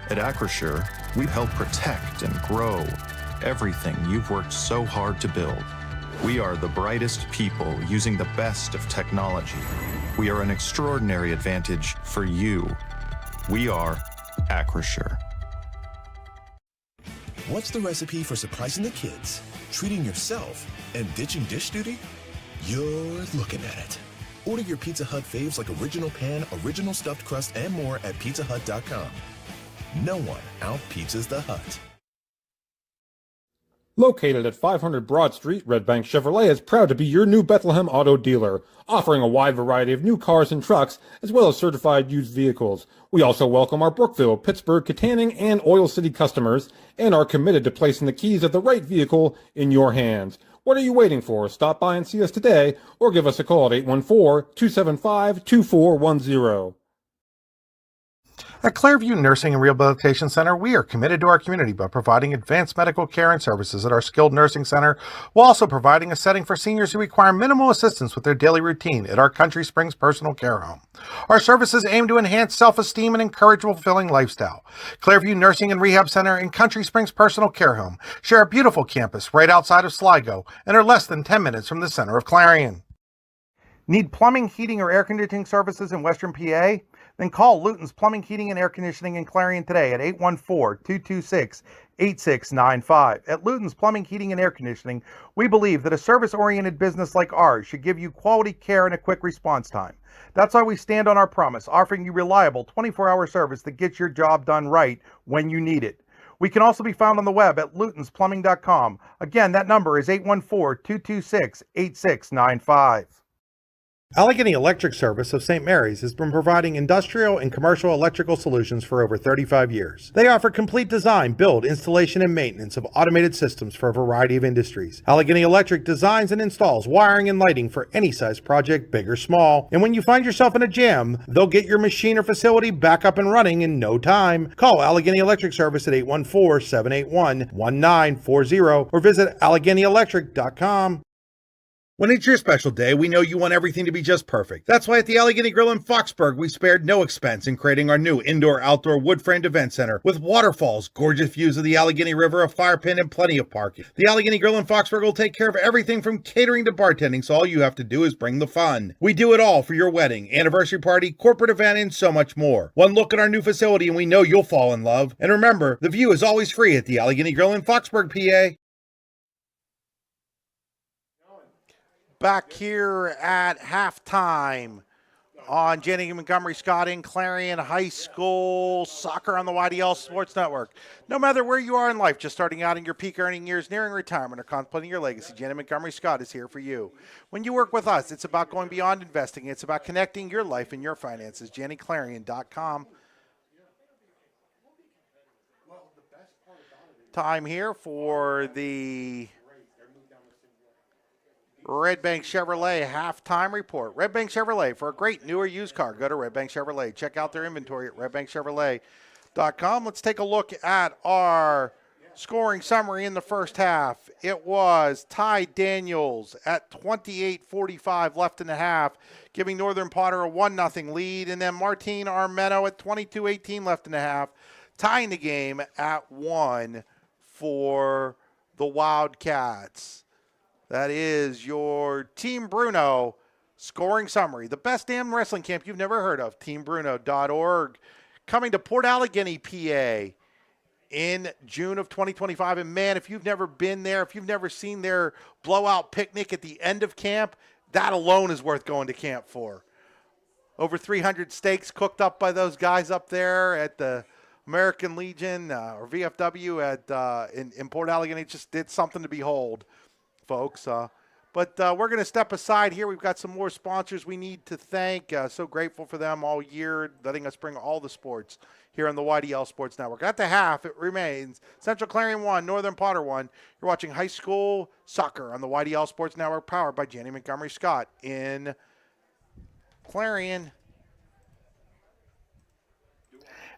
At Acrisure, we help protect and grow everything you've worked so hard to build. We are the brightest people using the best of technology. We are an extraordinary advantage for you. We are Acrisure. What's the recipe for surprising the kids, treating yourself, and ditching dish duty? You're looking at it. Order your Pizza Hut faves like original pan, original stuffed crust, and more at pizzahut.com. No one out-pizzas the Hut. Located at 500 Broad Street, Red Bank Chevrolet is proud to be your new Bethlehem auto dealer, offering a wide variety of new cars and trucks, as well as certified used vehicles. We also welcome our Brookville, Pittsburgh, Katanning, and Oil City customers, and are committed to placing the keys of the right vehicle in your hands. What are you waiting for? Stop by and see us today, or give us a call at 814-275-2410. At Clairview Nursing and Rehabilitation Center, we are committed to our community by providing advanced medical care and services at our skilled nursing center, while also providing a setting for seniors who require minimal assistance with their daily routine at our Country Springs Personal Care Home. Our services aim to enhance self-esteem and encourage a fulfilling lifestyle. Clairview Nursing and Rehab Center and Country Springs Personal Care Home share a beautiful campus right outside of Sligo and are less than 10 minutes from the center of Clarion. Need plumbing, heating, or air conditioning services in Western PA? Then call Luton's Plumbing, Heating, and Air Conditioning in Clarion today at 814-226-8695. At Luton's Plumbing, Heating, and Air Conditioning, we believe that a service-oriented business like ours should give you quality care and a quick response time. That's why we stand on our promise, offering you reliable 24-hour service that gets your job done right when you need it. We can also be found on the web at lutonsplumbing.com. Again, that number is 814-226-8695. Allegheny Electric Service of St. Mary's has been providing industrial and commercial electrical solutions for over 35 years. They offer complete design, build, installation, and maintenance of automated systems for a variety of industries. Allegheny Electric designs and installs wiring and lighting for any size project, big or small. And when you find yourself in a jam, they'll get your machine or facility back up and running in no time. Call Allegheny Electric Service at 814-781-1940 or visit AlleghenyElectric.com. When it's your special day, we know you want everything to be just perfect. That's why at the Allegheny Grill in Foxburg, we spared no expense in creating our new indoor-outdoor wood-framed event center with waterfalls, gorgeous views of the Allegheny River, a fire pit, and plenty of parking. The Allegheny Grill in Foxburg will take care of everything from catering to bartending, so all you have to do is bring the fun. We do it all for your wedding, anniversary party, corporate event, and so much more. One look at our new facility and we know you'll fall in love. And remember, the view is always free at the Allegheny Grill in Foxburg, PA. Back here at halftime on Janney Montgomery Scott in Clarion High School, soccer on the YDL Sports Network. No matter where you are in life, just starting out in your peak earning years, nearing retirement, or contemplating your legacy, Janney Montgomery Scott is here for you. When you work with us, it's about going beyond investing. It's about connecting your life and your finances. JanneyClarion.com. Time here for the Red Bank Chevrolet halftime report. Red Bank Chevrolet, for a great new or used car, go to Red Bank Chevrolet. Check out their inventory at redbankchevrolet.com. Let's take a look at our scoring summary in the first half. It was Ty Daniels at 28:45 left in the half, giving Northern Potter a 1-0 lead. And then Martin Armeno at 22:18 left in the half, tying the game at 1 for the Wildcats. That is your Team Bruno scoring summary. The best damn wrestling camp you've never heard of, teambruno.org. Coming to Port Allegheny, PA in June of 2025. And man, if you've never been there, if you've never seen their blowout picnic at the end of camp, that alone is worth going to camp for. Over 300 steaks cooked up by those guys up there at the American Legion or VFW in Port Allegheny. Just did something to behold, folks. But we're going to step aside here. We've got some more sponsors we need to thank. So grateful for them all year, letting us bring all the sports here on the YDL Sports Network. At the half, it remains Central Clarion 1, Northern Potter 1. You're watching high school soccer on the YDL Sports Network, powered by Janney Montgomery Scott in Clarion.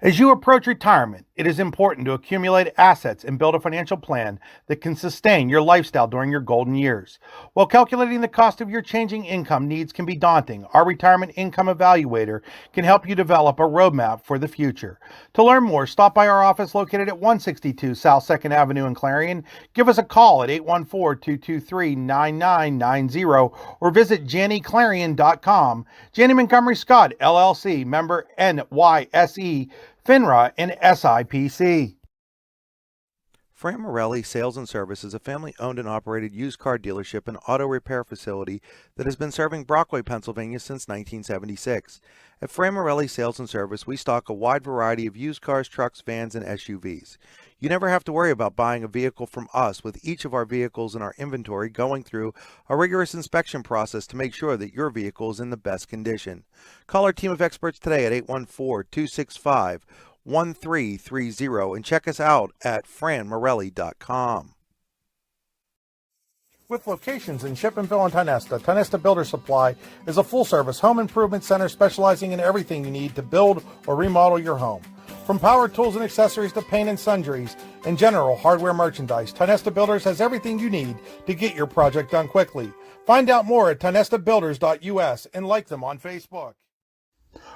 As you approach retirement, it is important to accumulate assets and build a financial plan that can sustain your lifestyle during your golden years. While calculating the cost of your changing income needs can be daunting, our Retirement Income Evaluator can help you develop a roadmap for the future. To learn more, stop by our office located at 162 South 2nd Avenue in Clarion. Give us a call at 814-223-9990 or visit JanneyClarion.com. Janney Montgomery Scott, LLC, member NYSE, FINRA, and SIPC. Fran Morelli Sales and Service is a family-owned and operated used car dealership and auto repair facility that has been serving Brockway, Pennsylvania since 1976. At Fran Morelli Sales and Service, we stock a wide variety of used cars, trucks, vans, and SUVs. You never have to worry about buying a vehicle from us, with each of our vehicles in our inventory going through a rigorous inspection process to make sure that your vehicle is in the best condition. Call our team of experts today at 814-265-1330 and check us out at franmorelli.com. With locations in Shippenville and Tionesta Builder Supply is a full-service home improvement center specializing in everything you need to build or remodel your home. From power tools and accessories to paint and sundries and general hardware merchandise, Tionesta Builders has everything you need to get your project done quickly. Find out more at tionestabuilders.us and like them on Facebook.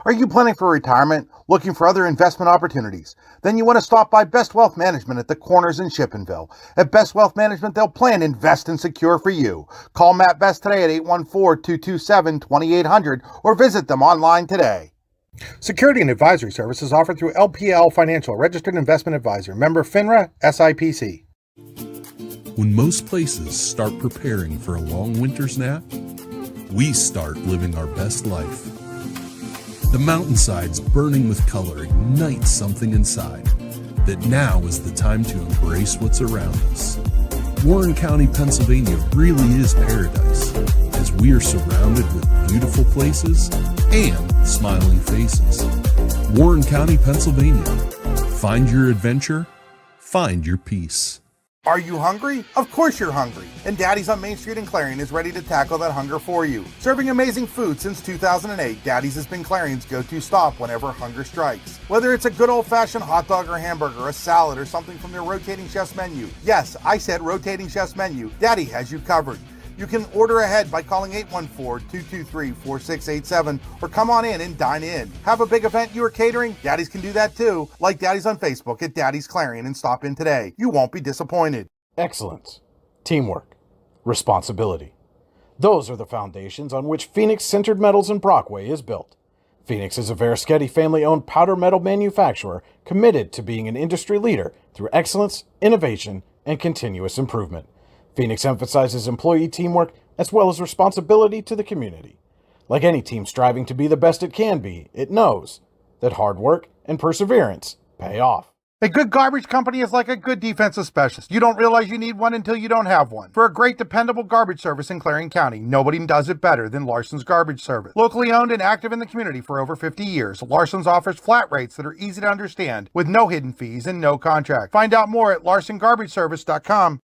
Are you planning for retirement, looking for other investment opportunities? Then you want to stop by Best Wealth Management at the Corners in Shippenville. At Best Wealth Management, they'll plan, invest, and secure for you. Call Matt Best today at 814-227-2800 or visit them online today. Security and advisory services offered through LPL Financial, registered investment advisor, member FINRA, SIPC. When most places start preparing for a long winter's nap, we start living our best life. The mountainsides burning with color ignite something inside. that now is the time to embrace what's around us. Warren County, Pennsylvania really is paradise, as we are surrounded with beautiful places and smiling faces. Warren County, Pennsylvania. Find your adventure, find your peace. Are you hungry? Of course you're hungry. And Daddy's on Main Street in Clarion is ready to tackle that hunger for you. Serving amazing food since 2008, Daddy's has been Clarion's go-to stop whenever hunger strikes. Whether it's a good old-fashioned hot dog or hamburger, a salad, or something from their rotating chef's menu. Yes, I said rotating chef's menu. Daddy has you covered. You can order ahead by calling 814-223-4687 or come on in and dine in. Have a big event you are catering? Daddy's can do that too. Like Daddy's on Facebook at Daddy's Clarion and stop in today. You won't be disappointed. Excellence, teamwork, responsibility. Those are the foundations on which Phoenix Sintered Metals in Brockway is built. Phoenix is a Verischetti family-owned powder metal manufacturer committed to being an industry leader through excellence, innovation, and continuous improvement. Phoenix emphasizes employee teamwork as well as responsibility to the community. Like any team striving to be the best it can be, it knows that hard work and perseverance pay off. A good garbage company is like a good defensive specialist. You don't realize you need one until you don't have one. For a great, dependable garbage service in Clarion County, nobody does it better than Larson's Garbage Service. Locally owned and active in the community for over 50 years, Larson's offers flat rates that are easy to understand with no hidden fees and no contract. Find out more at larsongarbageservice.com.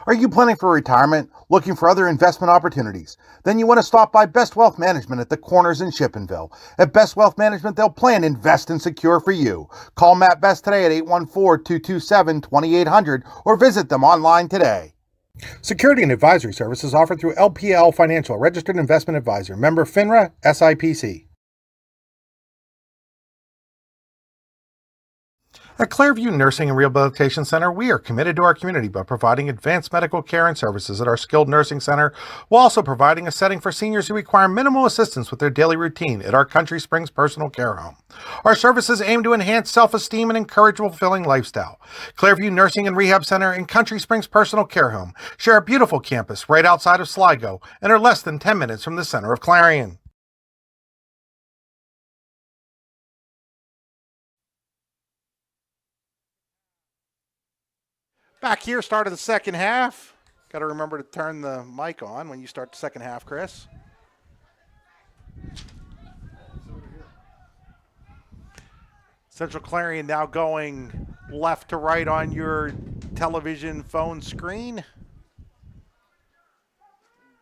Are you planning for retirement? Looking for other investment opportunities? Then you want to stop by Best Wealth Management at the Corners in Shippenville. At Best Wealth Management, they'll plan, invest, and secure for you. Call Matt Best today at 814-227-2800 or visit them online today. Security and advisory services offered through LPL Financial, registered investment advisor, member FINRA, SIPC. At Clairview Nursing and Rehabilitation Center, we are committed to our community by providing advanced medical care and services at our skilled nursing center, while also providing a setting for seniors who require minimal assistance with their daily routine at our Country Springs personal care home. Our services aim to enhance self-esteem and encourage a fulfilling lifestyle. Clairview Nursing and Rehab Center and Country Springs personal care home share a beautiful campus right outside of Sligo and are less than 10 minutes from the center of Clarion. Back here, start of the second half. Got to remember to turn the mic on when you start the second half, Chris. Central Clarion now going left to right on your television phone screen.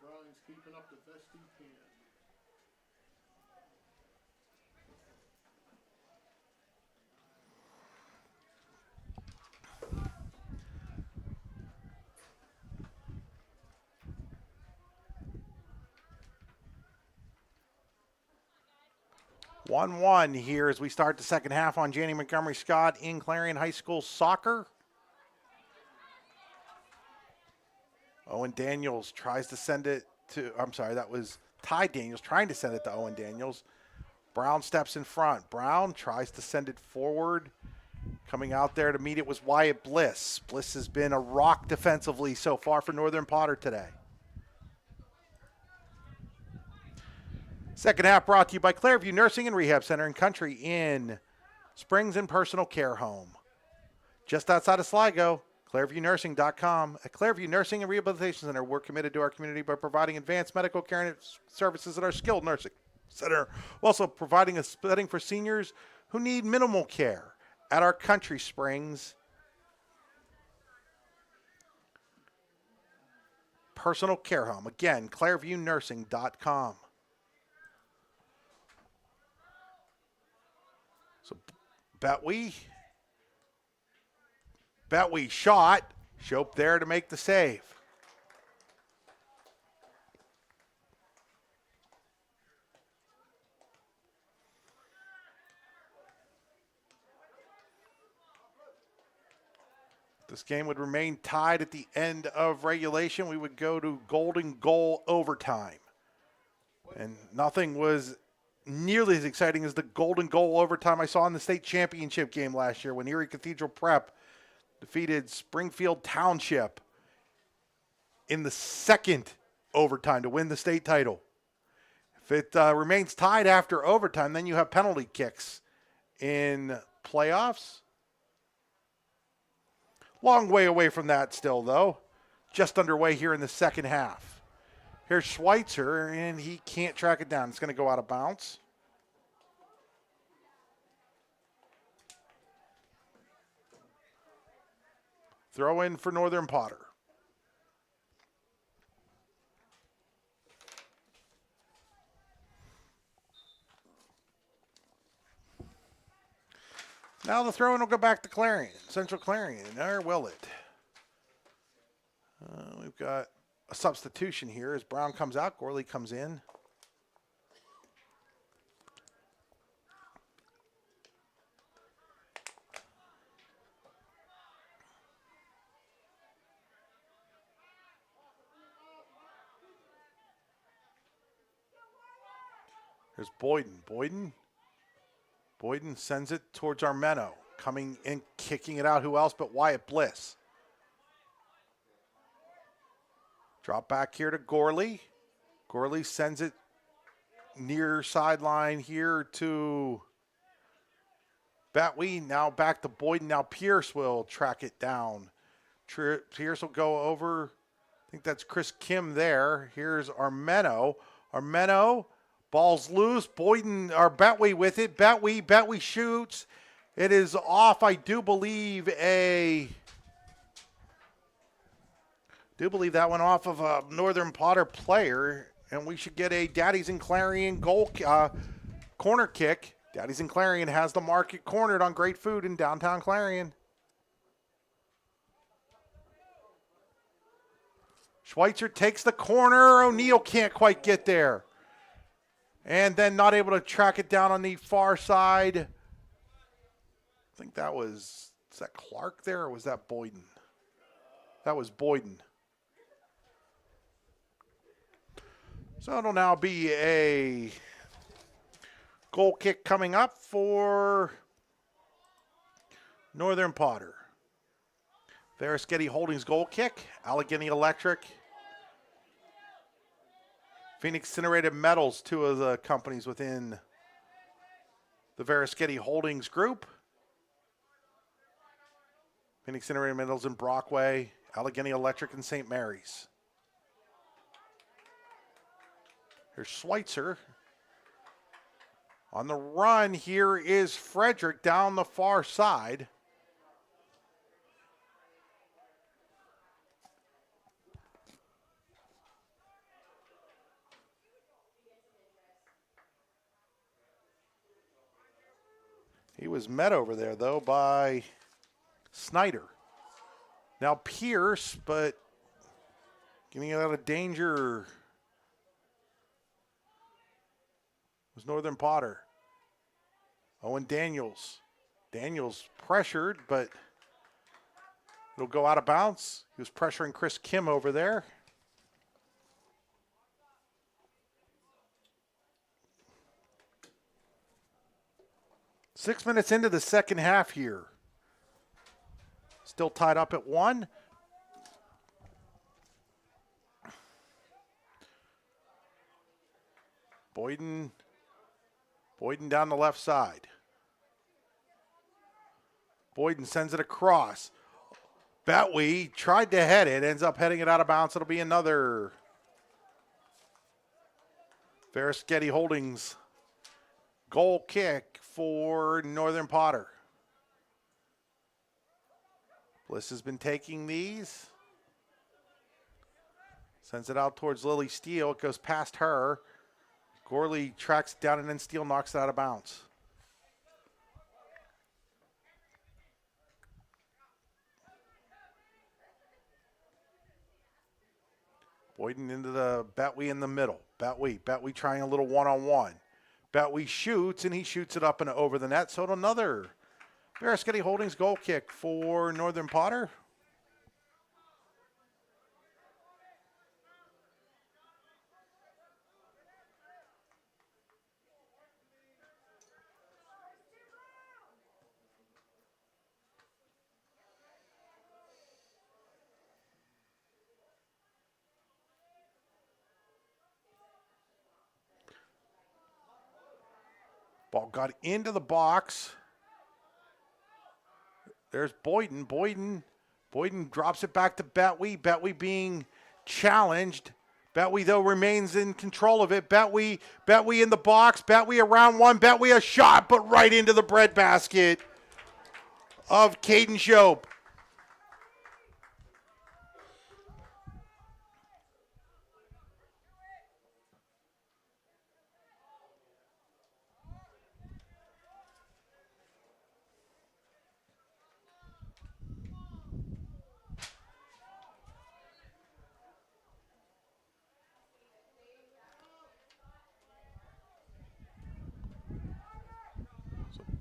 Brian's keeping up the best he can. 1-1 here as we start the second half on Janney Montgomery Scott in Clarion High School soccer. Owen Daniels tries to send it to, I'm sorry, that was Ty Daniels trying to send it to Owen Daniels. Brown steps in front. Brown tries to send it forward. Coming out there to meet it was Wyatt Bliss. Bliss has been a rock defensively so far for Northern Potter today. Second half brought to you by Clairview Nursing and Rehab Center and Country in Springs and Personal Care Home. Just outside of Sligo, ClairviewNursing.com. At Clairview Nursing and Rehabilitation Center, we're committed to our community by providing advanced medical care and services at our skilled nursing center. We're also providing a setting for seniors who need minimal care at our Country Springs Personal Care Home. Again, ClairviewNursing.com. So Betwee shot. Shope there to make the save. This game would remain tied at the end of regulation. We would go to golden goal overtime. And nothing was nearly as exciting as the golden goal overtime I saw in the state championship game last year when Erie Cathedral Prep defeated Springfield Township in the second overtime to win the state title. If it remains tied after overtime, then you have penalty kicks in playoffs. Long way away from that still, though. Just underway here in the second half. Here's Schweitzer, and he can't track it down. It's going to go out of bounds. Throw in for Northern Potter. Now the throw-in will go back to Clarion, Central Clarion, or will it? We've got a substitution here as Brown comes out, Gorley comes in. There's Boyden. Boyden sends it towards Armeno. Coming in, kicking it out. Who else but Wyatt Bliss? Drop back here to Gorley. Gorley sends it near sideline here to Batwee. Now back to Boyden. Now Pierce will track it down. Pierce will go over. I think that's Chris Kim there. Here's Armeno. Armeno. Ball's loose. Boyden or Batwee with it. Batwee shoots. It is off. I do believe that went off of a Northern Potter player, and we should get a Daddies and Clarion corner kick. Daddies and Clarion has the market cornered on great food in downtown Clarion. Schweitzer takes the corner. O'Neal can't quite get there. And then not able to track it down on the far side. I think that was that Clark there, or was that Boyden? That was Boyden. So it'll now be a goal kick coming up for Northern Potter. Veriskety Holdings goal kick. Allegheny Electric. Phoenix Incinerated Metals, two of the companies within the Veriskety Holdings group. Phoenix Incinerated Metals in Brockway, Allegheny Electric in St. Mary's. Here's Schweitzer. On the run here is Frederick down the far side. He was met over there, though, by Snyder. Now Pierce, but getting out of danger was Northern Potter. Owen Daniels. Daniels pressured, but it'll go out of bounds. He was pressuring Chris Kim over there. Six minutes into the second half here. Still tied up at 1. Boyden down the left side. Boyden sends it across. Batwee tried to head it, ends up heading it out of bounds. It'll be another Veriskety Holdings goal kick for Northern Potter. Bliss has been taking these. Sends it out towards Lily Steele. It goes past her. Gorley tracks it down, and then Steele knocks it out of bounds. Boyden into the Batwee in the middle. Batwee trying a little one-on-one. Batwee shoots, and he shoots it up and over the net. So another Veriskety Holdings goal kick for Northern Potter. Ball got into the box. There's Boyden. Boyden Boyden drops it back to Betwee. Betwee being challenged. Betwee, though, remains in control of it. Betwee in the box. Betwee around one. Betwee a shot, but right into the breadbasket of Caden Shope.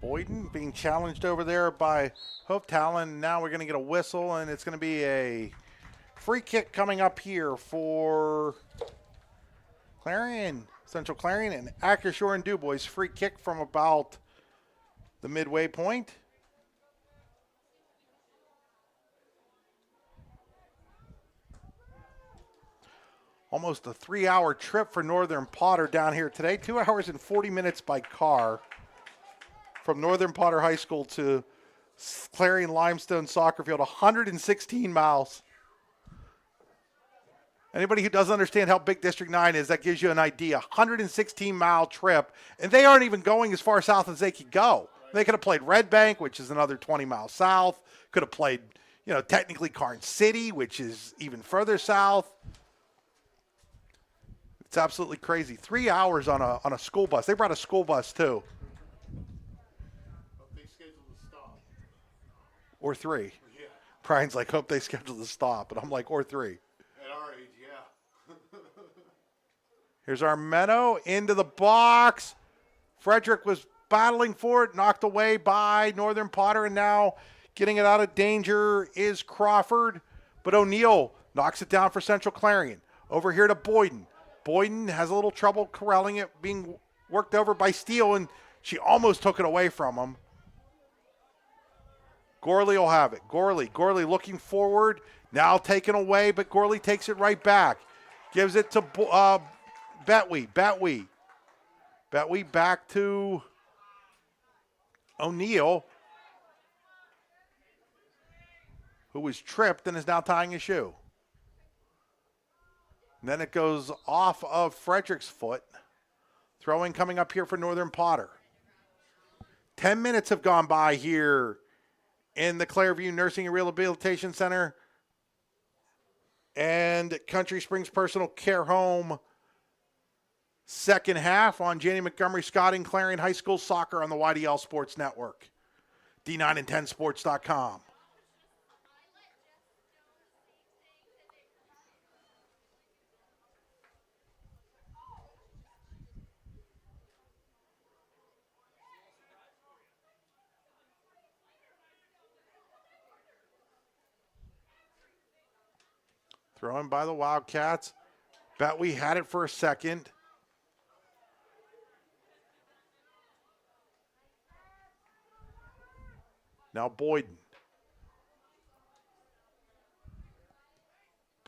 Boyden being challenged over there by Hope Talon. Now we're going to get a whistle, and it's going to be a free kick coming up here for Clarion, Central Clarion, and Ackershore and Dubois. Free kick from about the midway point. Almost a 3-hour trip for Northern Potter down here today. 2 hours and 40 minutes by car from Northern Potter High School to Clarion Limestone Soccer Field, 116 miles. Anybody who doesn't understand how big District 9 is, that gives you an idea. 116-mile trip, and they aren't even going as far south as they could go. They could have played Red Bank, which is another 20 miles south. Could have played, technically Karn City, which is even further south. It's absolutely crazy. 3 hours on a school bus. They brought a school bus, too. Or 3. Yeah. Brian's like, hope they schedule the stop. But I'm like, or 3. At our age, yeah. Here's Armeno into the box. Frederick was battling for it, knocked away by Northern Potter, and now getting it out of danger is Crawford. But O'Neill knocks it down for Central Clarion. Over here to Boyden. Boyden has a little trouble corralling it, being worked over by Steele, and she almost took it away from him. Gorley will have it. Gorley looking forward. Now taken away, but Gorley takes it right back. Gives it to Betwee. Betwee back to O'Neill, who was tripped and is now tying his shoe. And then it goes off of Frederick's foot. Throwing coming up here for Northern Potter. 10 minutes have gone by here in the Clairview Nursing and Rehabilitation Center and Country Springs Personal Care Home. Second half on Janney Montgomery, Scott, and Clarion High School Soccer on the YDL Sports Network. D9and10sports.com. Thrown by the Wildcats. Betwee had it for a second. Now Boyden.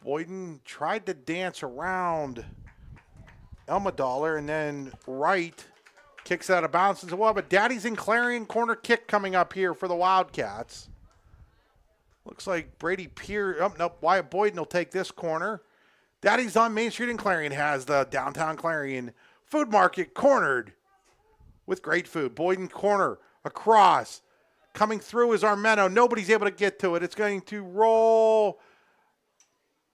Boyden tried to dance around Elmadollar, and then Wright kicks out of bounds as well. But Daddy's in Clarion, corner kick coming up here for the Wildcats. Looks like Brady Pierce. Oh, nope. Wyatt Boyden will take this corner. Daddy's on Main Street in Clarion has the downtown Clarion food market cornered with great food. Boyden corner across. Coming through is Armeno. Nobody's able to get to it. It's going to roll.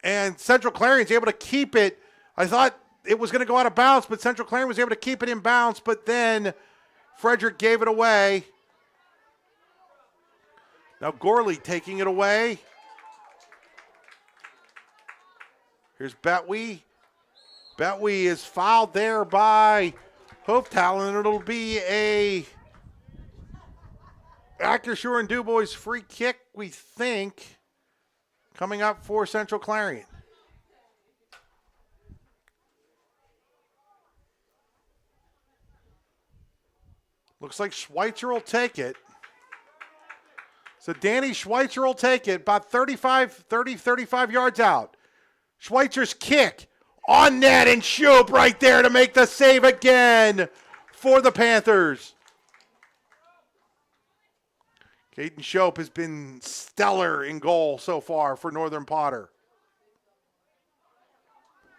And Central Clarion's able to keep it. I thought it was going to go out of bounds, but Central Clarion was able to keep it in bounds. But then Frederick gave it away. Now Gorley taking it away. Here's Betwee. Betwee is fouled there by Hope Talon. It'll be a Ackershore and Dubois free kick, we think, coming up for Central Clarion. Looks like Schweitzer will take it. So Danny Schweitzer will take it about 35 yards out. Schweitzer's kick on net, and Shope right there to make the save again for the Panthers. Caden Shope has been stellar in goal so far for Northern Potter.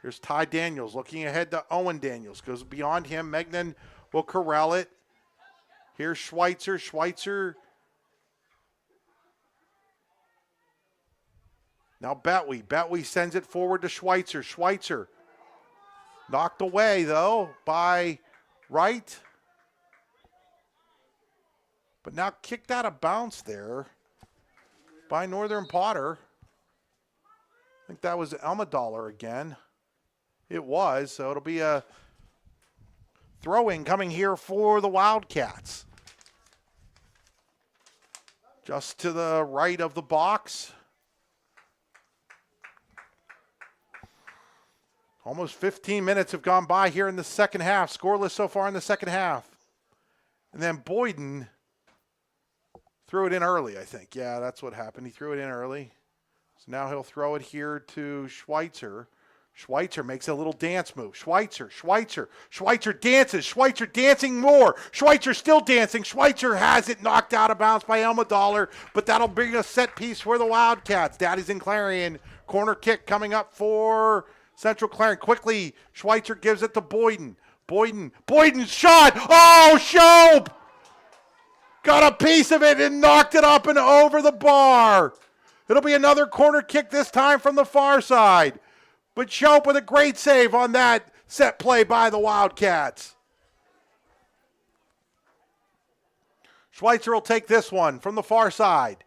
Here's Ty Daniels looking ahead to Owen Daniels. Goes beyond him. Megnan will corral it. Here's Schweitzer. Schweitzer. Now Betwee. Betwee sends it forward to Schweitzer. Schweitzer knocked away, though, by Wright. But now kicked out of bounds there by Northern Potter. I think that was Elmadollar again. It was, so it'll be a throw-in coming here for the Wildcats. Just to the right of the box. Almost 15 minutes have gone by here in the second half. Scoreless so far in the second half. And then Boyden threw it in early, I think. Yeah, that's what happened. He threw it in early. So now he'll throw it here to Schweitzer. Schweitzer makes a little dance move. Schweitzer dances. Schweitzer dancing more. Schweitzer still dancing. Schweitzer has it knocked out of bounds by Elmadollar, but that'll bring a set piece for the Wildcats. Daddy's in Clarion. Corner kick coming up for Central Clarion. Quickly, Schweitzer gives it to Boyden. Boyden's shot. Oh, Shope! Got a piece of it and knocked it up and over the bar. It'll be another corner kick this time from the far side. But Shope with a great save on that set play by the Wildcats. Schweitzer will take this one from the far side.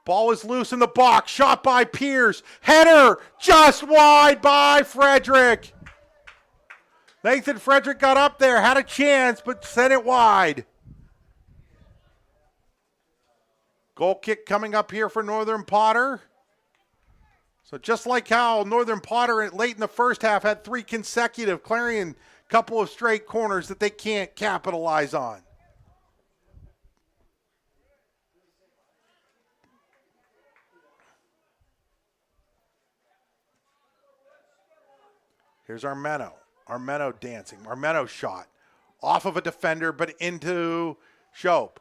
Ball is loose in the box. Shot by Pierce. Header just wide by Frederick. Nathan Frederick got up there, had a chance, but sent it wide. Goal kick coming up here for Northern Potter. So just like how Northern Potter late in the first half had 3 consecutive, Clarion couple of straight corners that they can't capitalize on. Here's Armeno. Armeno dancing. Armeno shot off of a defender, but into Shope.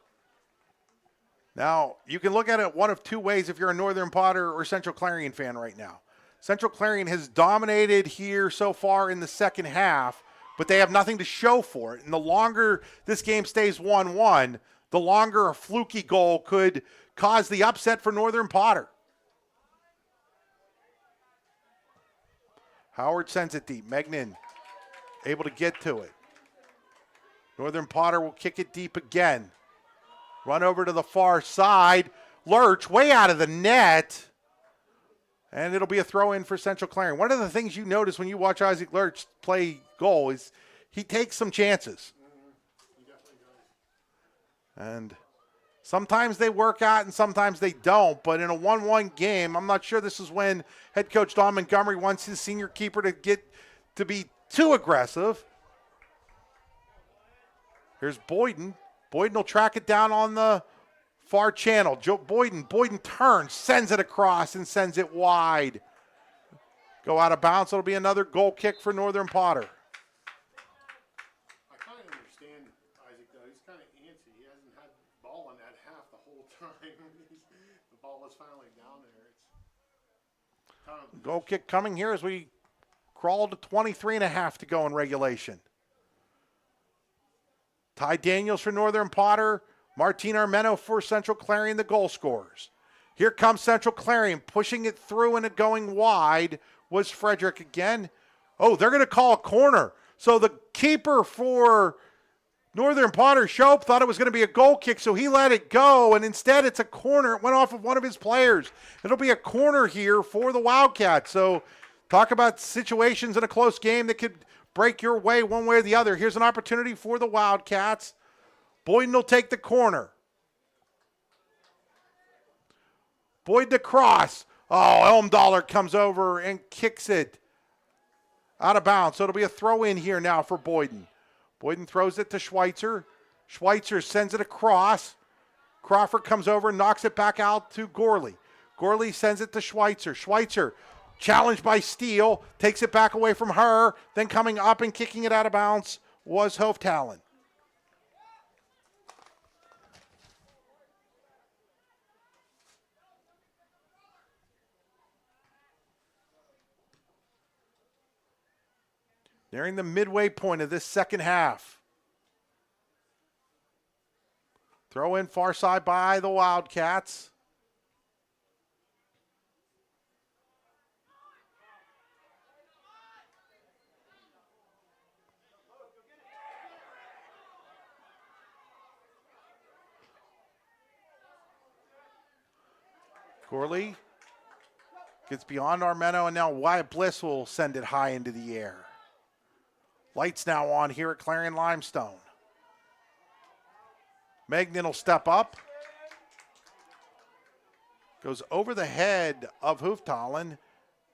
Now, you can look at it one of two ways if you're a Northern Potter or Central Clarion fan right now. Central Clarion has dominated here so far in the second half, but they have nothing to show for it. And the longer this game stays 1-1, the longer a fluky goal could cause the upset for Northern Potter. Howard sends it deep. Megnan able to get to it. Northern Potter will kick it deep again. Run over to the far side. Lurch way out of the net. And it'll be a throw in for Central Clarion. One of the things you notice when you watch Isaac Lurch play goal is he takes some chances. And sometimes they work out and sometimes they don't. But in a 1-1 game, I'm not sure this is when head coach Don Montgomery wants his senior keeper to get to be too aggressive. Here's Boyden. Boyden will track it down on the far channel. Boyden turns, sends it across, and sends it wide. Go out of bounds. It'll be another goal kick for Northern Potter. I kind of understand Isaac, though. He's kind of antsy. He hasn't had the ball in that half the whole time. The ball was finally down there. It's kind of Goal kick coming here as we crawl to 23 and a half to go in regulation. Ty Daniels for Northern Potter. Martin Armeno for Central Clarion, the goal scorers. Here comes Central Clarion, pushing it through and it going wide was Frederick again. Oh, they're going to call a corner. So the keeper for Northern Potter, Shope, thought it was going to be a goal kick, so he let it go, and instead it's a corner. It went off of one of his players. It'll be a corner here for the Wildcats. So talk about situations in a close game that could break your way one way or the other. Here's an opportunity for the Wildcats. Boyden will take the corner. Boyden across. Oh, Elmdollar comes over and kicks it out of bounds. So it'll be a throw in here now for Boyden. Boyden throws it to Schweitzer. Schweitzer sends it across. Crawford comes over and knocks it back out to Gorley. Gorley sends it to Schweitzer. Schweitzer, challenged by Steele, takes it back away from her. Then coming up and kicking it out of bounds was Hoftalen. Nearing the midway point of this second half. Throw in far side by the Wildcats. Corley gets beyond Armeno, and now Wyatt Bliss will send it high into the air. Lights now on here at Clarion Limestone. Magnan will step up. Goes over the head of Hoofdalen.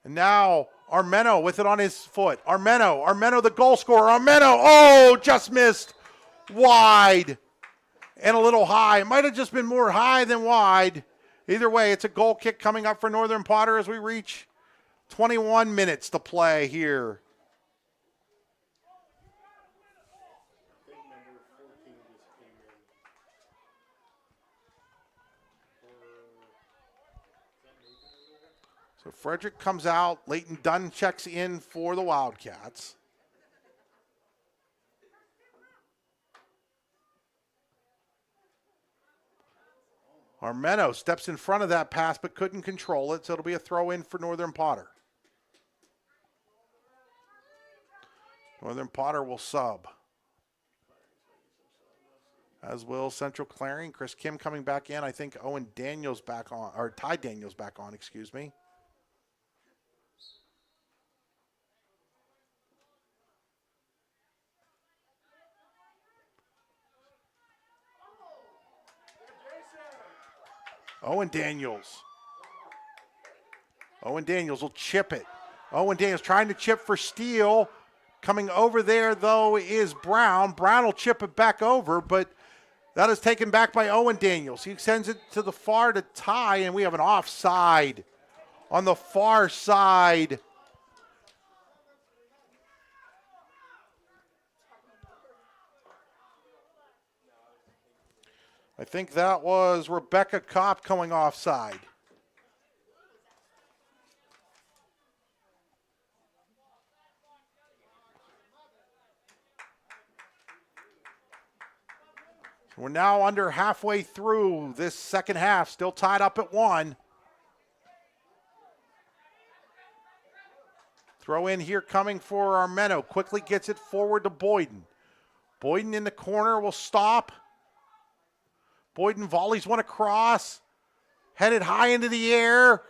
And now Armeno with it on his foot. Armeno the goal scorer. Armeno, just missed. Wide and a little high. It might have just been more high than wide. Either way, it's a goal kick coming up for Northern Potter as we reach 21 minutes to play here. So Frederick comes out. Leighton Dunn checks in for the Wildcats. Armeno steps in front of that pass but couldn't control it, so it'll be a throw in for Northern Potter. Northern Potter will sub. As will Central Clarion. Chris Kim coming back in. I think Owen Daniels back on, or Ty Daniels back on, excuse me. Owen Daniels will chip it. Owen Daniels trying to chip for Steele. Coming over there, though, is Brown. Brown will chip it back over, but that is taken back by Owen Daniels. He sends it to the far to Ty, and we have an offside on the far side. I think that was Rebecca Kopp going offside. We're now under halfway through this second half, still tied up at 1. Throw in here coming for Armeno. Quickly gets it forward to Boyden. Boyden in the corner will stop. Boyden volleys one across. Headed high into the air.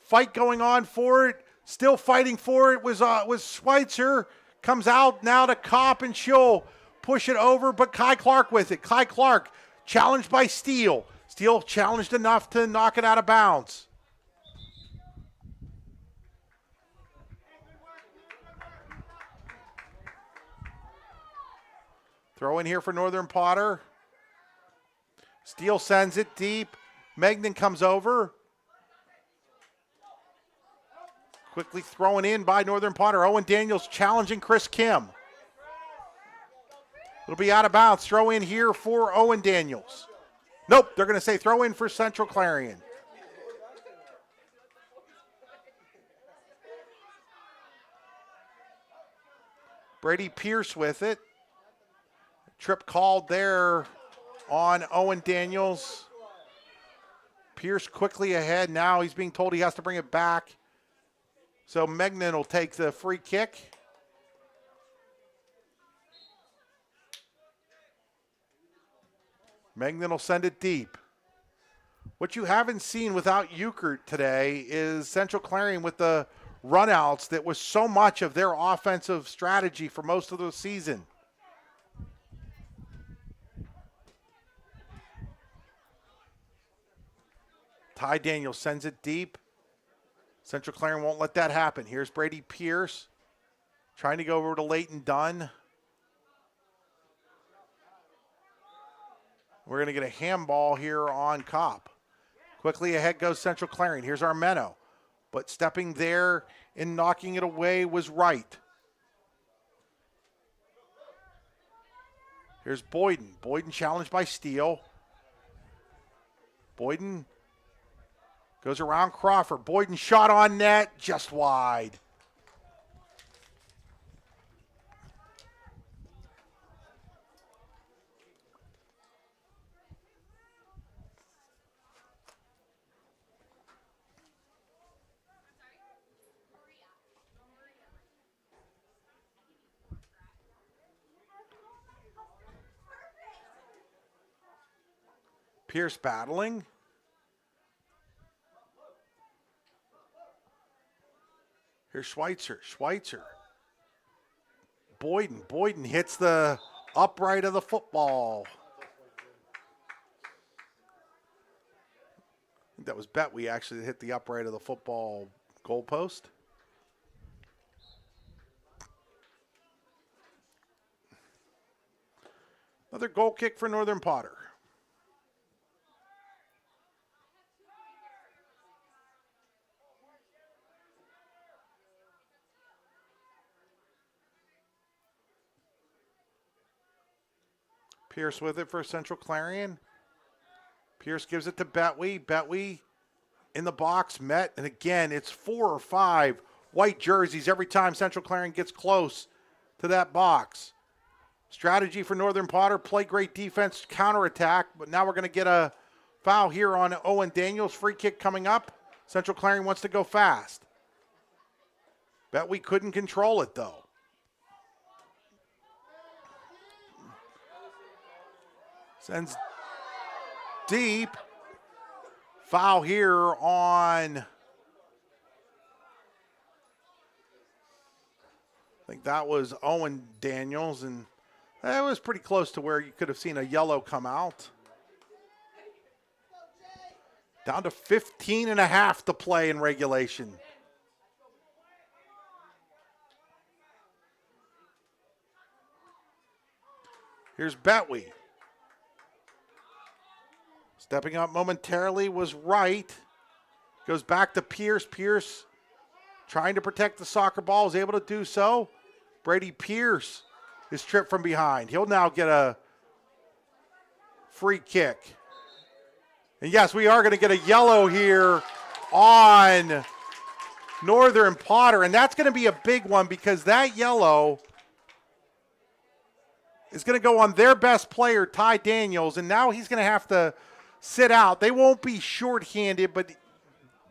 Fight going on for it. Still fighting for it was Schweitzer. Comes out now to Kopp, and she'll push it over, but Kai Clark with it. Kai Clark challenged by Steele. Steele challenged enough to knock it out of bounds. Throw in here for Northern Potter. Steele sends it deep. Magnan comes over. Quickly thrown in by Northern Potter. Owen Daniels challenging Chris Kim. It'll be out of bounds. Throw in here for Owen Daniels. Nope, they're going to say throw in for Central Clarion. Brady Pierce with it. Trip called there on Owen Daniels. Pierce quickly ahead. Now he's being told he has to bring it back. So Megnan will take the free kick. Megnan will send it deep. What you haven't seen without Euchert today is Central Clarion with the runouts that was so much of their offensive strategy for most of the season. Ty Daniels sends it deep. Central Clarion won't let that happen. Here's Brady Pierce trying to go over to Leighton Dunn. We're going to get a handball here on Kopp. Quickly ahead goes Central Clarion. Here's Armeno. But stepping there and knocking it away was Wright. Here's Boyden. Boyden challenged by Steele. Boyden goes around Crawford. Boyden shot on net, just wide. Pierce battling. Here's Schweitzer. Boyden hits the upright of the football. I think that was Betwee actually hit the upright of the football goalpost. Another goal kick for Northern Potter. Pierce with it for Central Clarion. Pierce gives it to Betwee. Betwee in the box, met, and again, it's 4 or 5 white jerseys every time Central Clarion gets close to that box. Strategy for Northern Potter, play great defense, counterattack, but now we're going to get a foul here on Owen Daniels. Free kick coming up. Central Clarion wants to go fast. Betwee couldn't control it, though. Sends deep. Foul here on, I think that was Owen Daniels, and that was pretty close to where you could have seen a yellow come out. Down to 15 and a half to play in regulation. Here's Betwee. Stepping up momentarily was Wright. Goes back to Pierce. Pierce trying to protect the soccer ball, is able to do so. Brady Pierce is tripped from behind. He'll now get a free kick. And yes, we are going to get a yellow here on Northern Potter, and that's going to be a big one because that yellow is going to go on their best player, Ty Daniels, and now he's going to have to sit out. They won't be shorthanded, but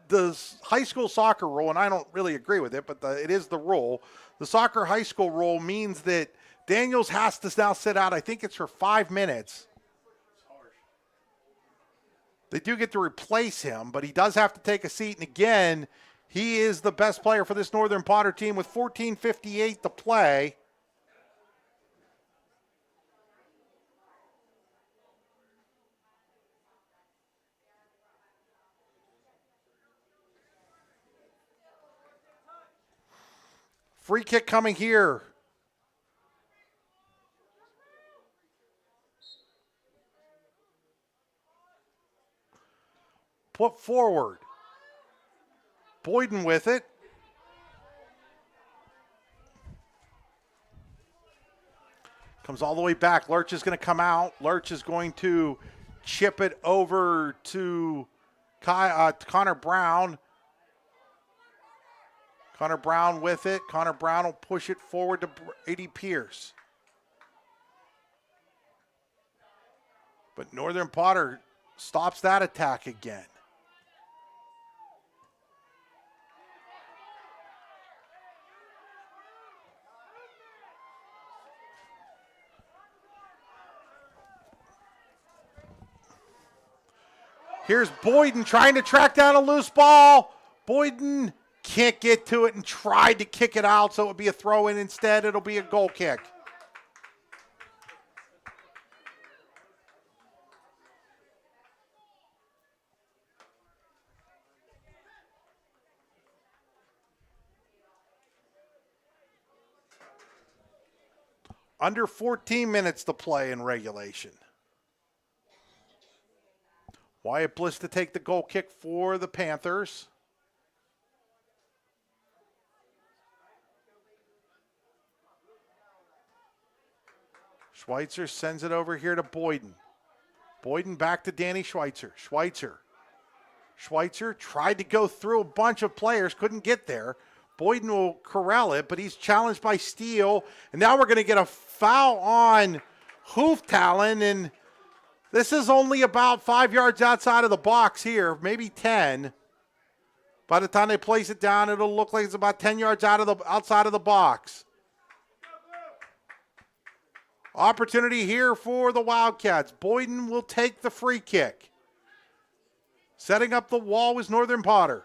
the high school soccer rule, and I don't really agree with it, but it is the rule. The soccer high school rule means that Daniels has to now sit out. I think it's for 5 minutes. They do get to replace him, but he does have to take a seat. And again, he is the best player for this Northern Potter team with 14:58 to play. Free kick coming here. Put forward. Boyden with it. Comes all the way back. Lurch is going to come out. Lurch is going to chip it over to Connor Brown. Connor Brown with it. Connor Brown will push it forward to Brady Pierce. But Northern Potter stops that attack again. Here's Boyden trying to track down a loose ball. Boyden can't get to it and tried to kick it out, so it would be a throw in. Instead, it'll be a goal kick. Under 14 minutes to play in regulation. Wyatt Bliss to take the goal kick for the Panthers. Schweitzer sends it over here to Boyden. Boyden back to Danny Schweitzer. Schweitzer tried to go through a bunch of players, couldn't get there. Boyden will corral it, but he's challenged by Steele. And now we're going to get a foul on Hooftalon, and this is only about 5 yards outside of the box here, maybe 10. By the time they place it down, it'll look like it's about 10 yards outside of the box. Opportunity here for the Wildcats. Boyden will take the free kick. Setting up the wall was Northern Potter.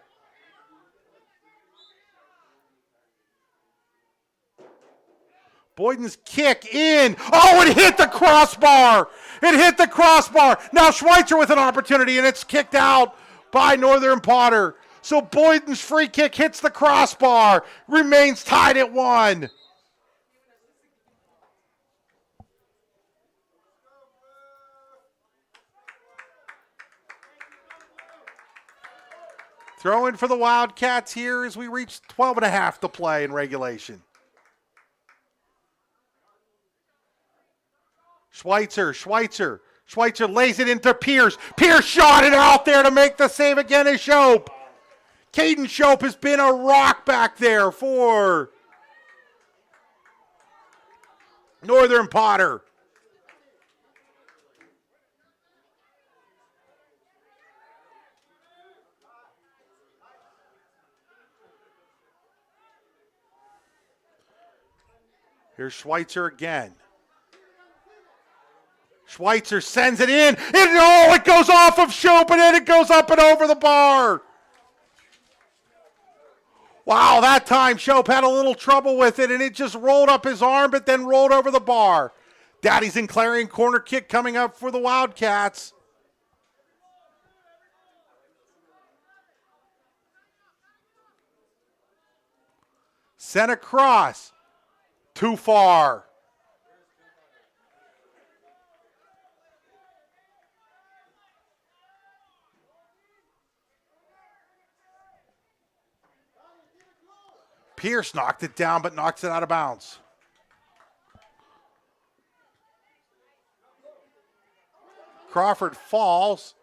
Boyden's kick in. Oh, it hit the crossbar. It hit the crossbar. Now Schweitzer with an opportunity, and it's kicked out by Northern Potter. So Boyden's free kick hits the crossbar. Remains tied at 1. Throw in for the Wildcats here as we reach 12 and a half to play in regulation. Schweitzer lays it into Pierce. Pierce shot it out there to make the save again is Shope. Caden Shope has been a rock back there for Northern Potter. Here's Schweitzer again. Schweitzer sends it in. It goes off of Shope, and then it goes up and over the bar. Wow, that time Shope had a little trouble with it, and it just rolled up his arm, but then rolled over the bar. Daddy's in Clarion corner kick coming up for the Wildcats. Sent across. Too far. Pierce knocked it down, but knocks it out of bounds. Crawford falls.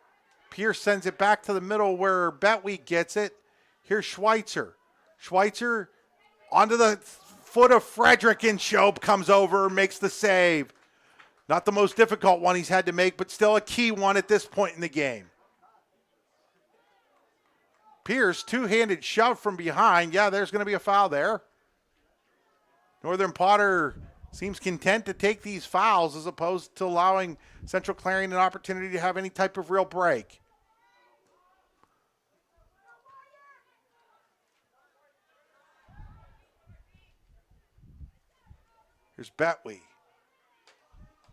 Pierce sends it back to the middle where Betwee gets it. Here's Schweitzer. Schweitzer onto the foot of Frederick, and Shope comes over and makes the save. Not the most difficult one he's had to make, but still a key one at this point in the game. Pierce, two-handed shove from behind. Yeah, there's going to be a foul there. Northern Potter seems content to take these fouls as opposed to allowing Central Clarion an opportunity to have any type of real break. Here's Betwee.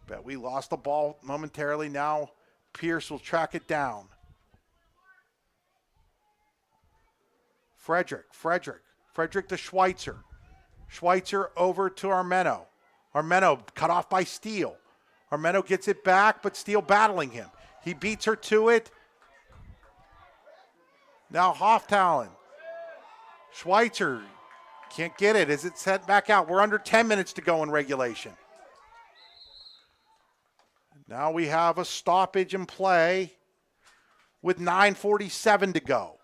Betwee lost the ball momentarily. Now Pierce will track it down. Frederick to Schweitzer. Schweitzer over to Armeno. Armeno cut off by Steele. Armeno gets it back, but Steele battling him. He beats her to it. Now Hoftallen. Schweitzer can't get it as it's sent back out. We're under 10 minutes to go in regulation. Now we have a stoppage in play with 9:47 to go.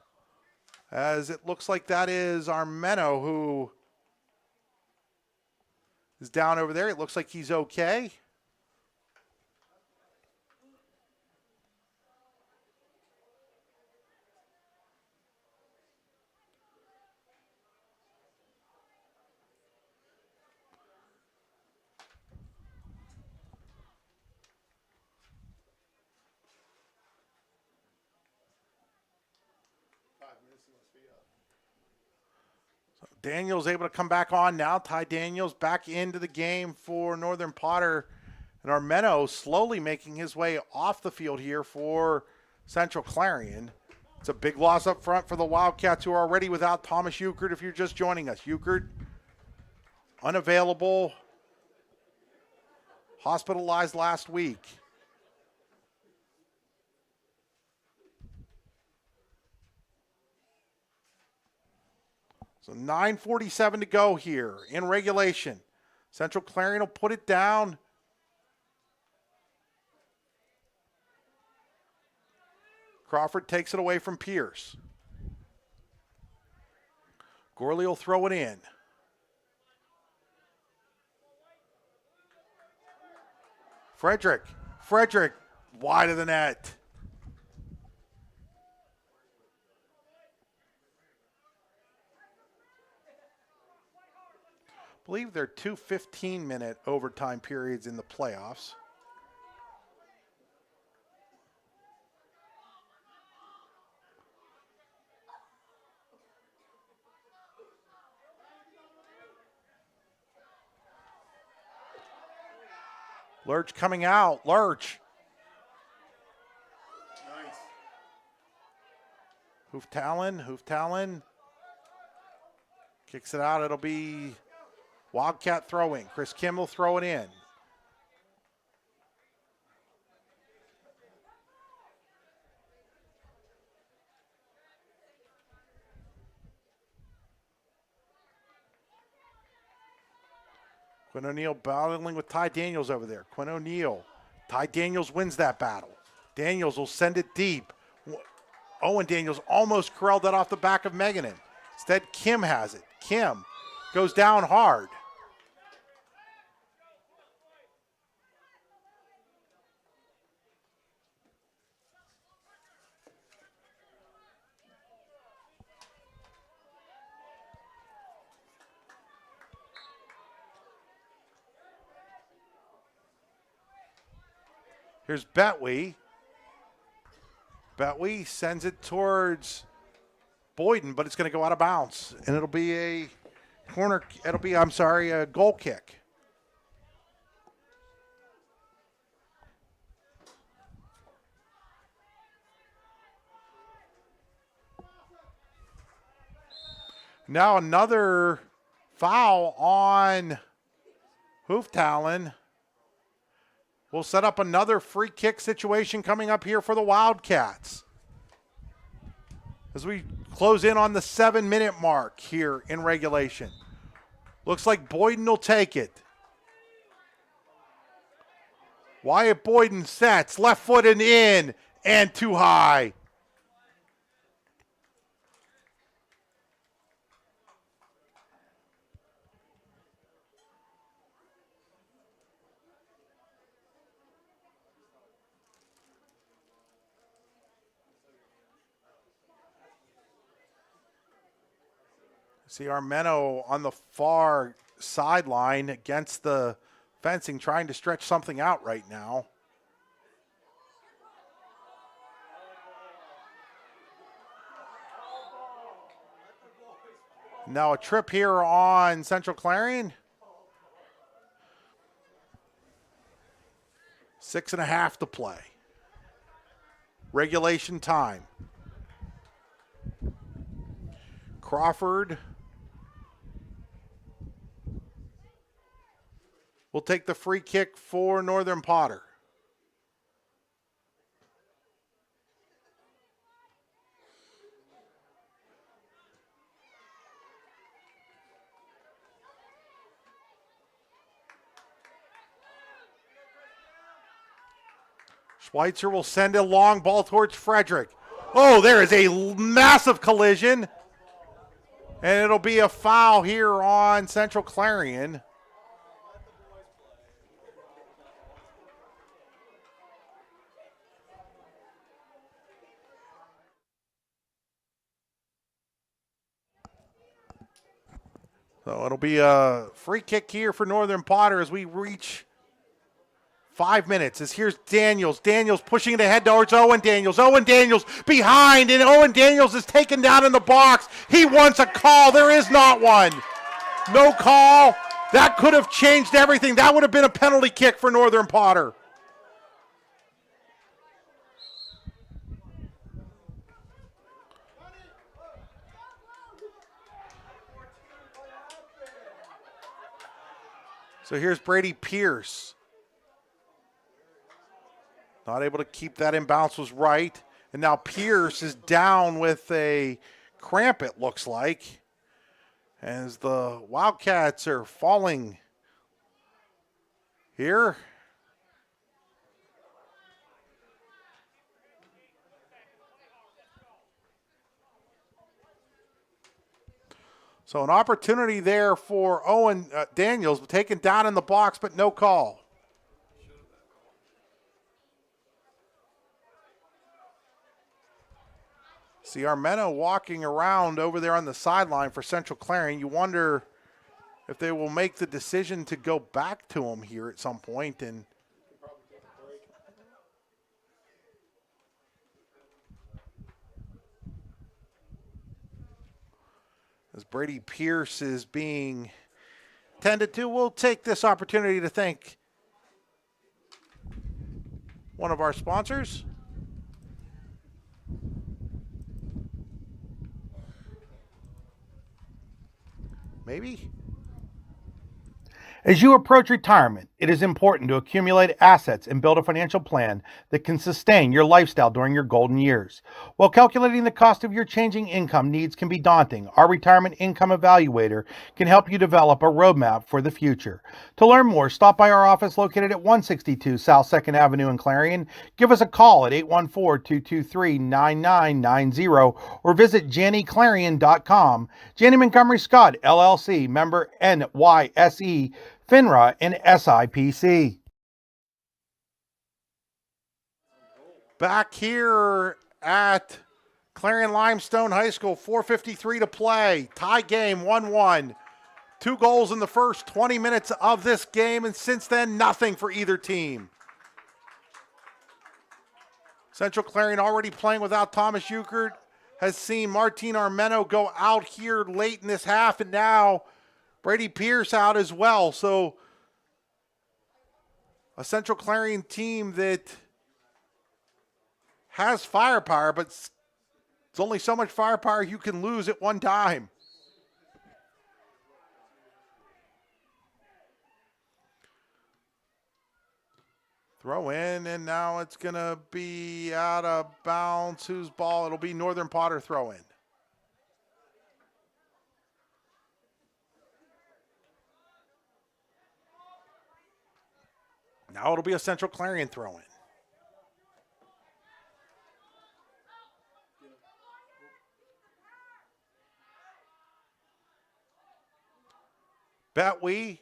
As it looks like that is Armeno who is down over there. It looks like he's okay. Daniels able to come back on now. Ty Daniels back into the game for Northern Potter. And Armeno slowly making his way off the field here for Central Clarion. It's a big loss up front for the Wildcats, who are already without Thomas Euchert if you're just joining us. Euchert unavailable, hospitalized last week. So 9:47 to go here in regulation. Central Clarion will put it down. Crawford takes it away from Pierce. Gorley will throw it in. Frederick wide of the net. I believe there are two 15-minute overtime periods in the playoffs. Lurch coming out. Lurch. Nice. Hoof Talon. Kicks it out. It'll be Wildcat throwing. Chris Kim will throw it in. Quinn O'Neill battling with Ty Daniels over there. Quinn O'Neill. Ty Daniels wins that battle. Daniels will send it deep. Owen Daniels almost corralled that off the back of Meganin. Instead, Kim has it. Kim goes down hard. Here's Betwee. Betwee sends it towards Boyden, but it's going to go out of bounds. And it'll be a a goal kick. Now another foul on Hoof Talon. We'll set up another free kick situation coming up here for the Wildcats. As we close in on the 7-minute mark here in regulation. Looks like Boyden will take it. Wyatt Boyden sets, left foot and in, and too high. See Armeno on the far sideline against the fencing, trying to stretch something out right now. Now a trip here on Central Clarion. 6.5 to play. Regulation time. Crawford will take the free kick for Northern Potter. Schweitzer will send a long ball towards Frederick. Oh, there is a massive collision. And it'll be a foul here on Central Clarion. So it'll be a free kick here for Northern Potter as we reach 5 minutes. As here's Daniels. Daniels pushing it ahead towards Owen Daniels. Owen Daniels behind, and Owen Daniels is taken down in the box. He wants a call. There is not one. No call. That could have changed everything. That would have been a penalty kick for Northern Potter. So here's Brady Pierce. Not able to keep that in bounds, was right. And now Pierce is down with a cramp, it looks like, as the Wildcats are falling here. So an opportunity there for Owen Daniels, taken down in the box, but no call. See Armeno walking around over there on the sideline for Central Clarion. You wonder if they will make the decision to go back to him here at some point. And as Brady Pierce is being tended to, we'll take this opportunity to thank one of our sponsors. Maybe. As you approach retirement, it is important to accumulate assets and build a financial plan that can sustain your lifestyle during your golden years. While calculating the cost of your changing income needs can be daunting, our Retirement Income Evaluator can help you develop a roadmap for the future. To learn more, stop by our office located at 162 South 2nd Avenue in Clarion. Give us a call at 814-223-9990 or visit JanneyClarion.com. Janney Montgomery Scott, LLC, member NYSE, FINRA, and SIPC. Back here at Clarion Limestone High School, 4:53 to play. Tie game, 1-1. 2 goals in the first 20 minutes of this game, and since then, nothing for either team. Central Clarion already playing without Thomas Euchert, has seen Martin Armeno go out here late in this half, and now Brady Pierce out as well. So a Central Clarion team that has firepower, but it's only so much firepower you can lose at one time. Throw in, and now it's going to be out of bounds. Whose ball? It'll be Northern Potter throw in. Now it'll be a Central Clarion throw in. Betwee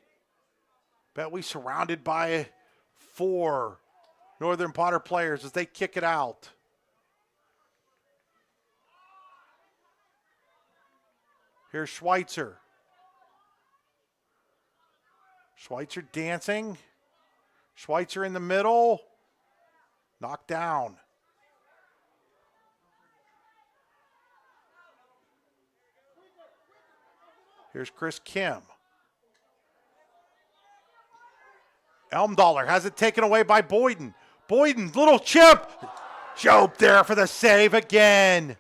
surrounded by 4 Northern Potter players as they kick it out. Here's Schweitzer. Schweitzer dancing. Schweitzer in the middle. Knocked down. Here's Chris Kim. Elmdaller has it taken away by Boyden. Boyden, little chip. Job there for the save again.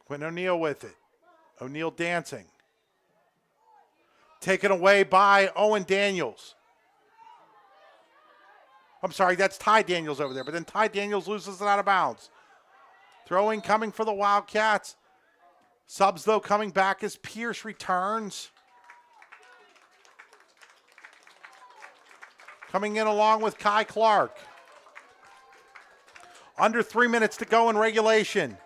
Quinn O'Neill with it. O'Neill dancing. Taken away by Owen Daniels. I'm sorry, that's Ty Daniels over there, but then Ty Daniels loses it out of bounds. Throwing coming for the Wildcats. Subs, though, coming back as Pierce returns. Coming in along with Kai Clark. Under 3 minutes to go in regulation.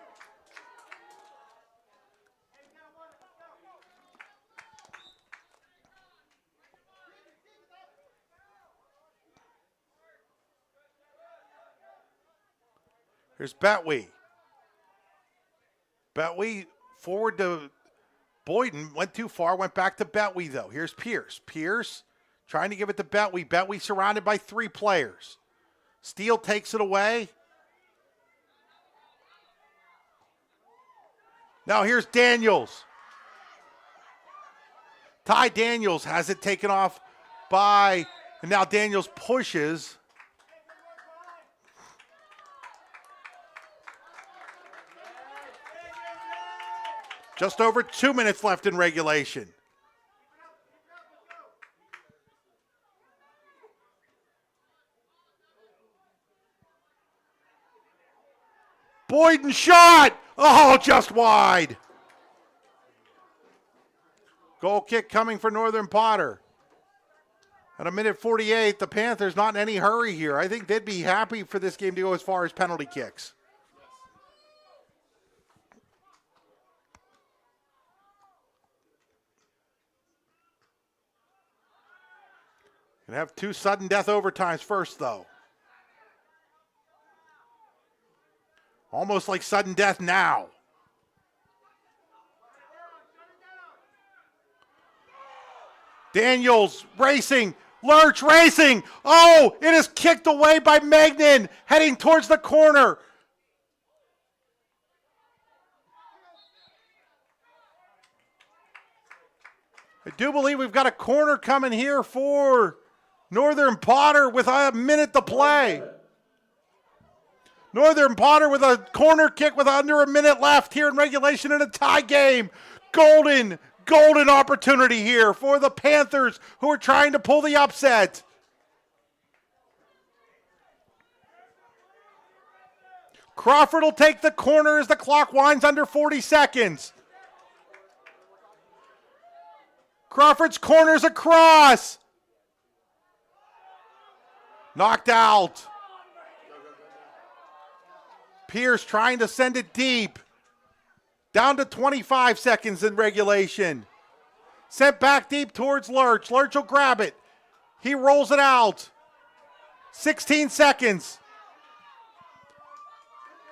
Here's Betwee. Betwee forward to Boyden. Went too far. Went back to Betwee, though. Here's Pierce. Pierce trying to give it to Betwee. Betwee surrounded by 3 players. Steele takes it away. Now here's Daniels. Ty Daniels has it taken off by, and now Daniels pushes. Just over 2 minutes left in regulation. Boyden shot! Oh, just wide. Goal kick coming for Northern Potter. At 1:48, the Panthers not in any hurry here. I think they'd be happy for this game to go as far as penalty kicks. Gonna have 2 sudden death overtimes first, though. Almost like sudden death now. Daniels racing. Lurch racing. Oh, it is kicked away by Magnan, heading towards the corner. I do believe we've got a corner coming here for Northern Potter with a minute to play. Northern Potter with a corner kick with under a minute left here in regulation in a tie game. Golden opportunity here for the Panthers, who are trying to pull the upset. Crawford will take the corner as the clock winds under 40 seconds. Crawford's corner's across. Knocked out. Pierce trying to send it deep. Down to 25 seconds in regulation. Sent back deep towards Lurch. Lurch will grab it. He rolls it out. 16 seconds.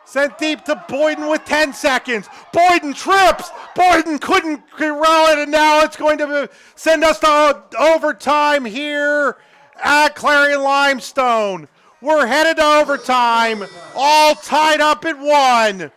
Sent deep to Boyden with 10 seconds. Boyden trips. Boyden couldn't corral it, and now it's going to send us to overtime here at Clarion Limestone. We're headed to overtime, all tied up at 1.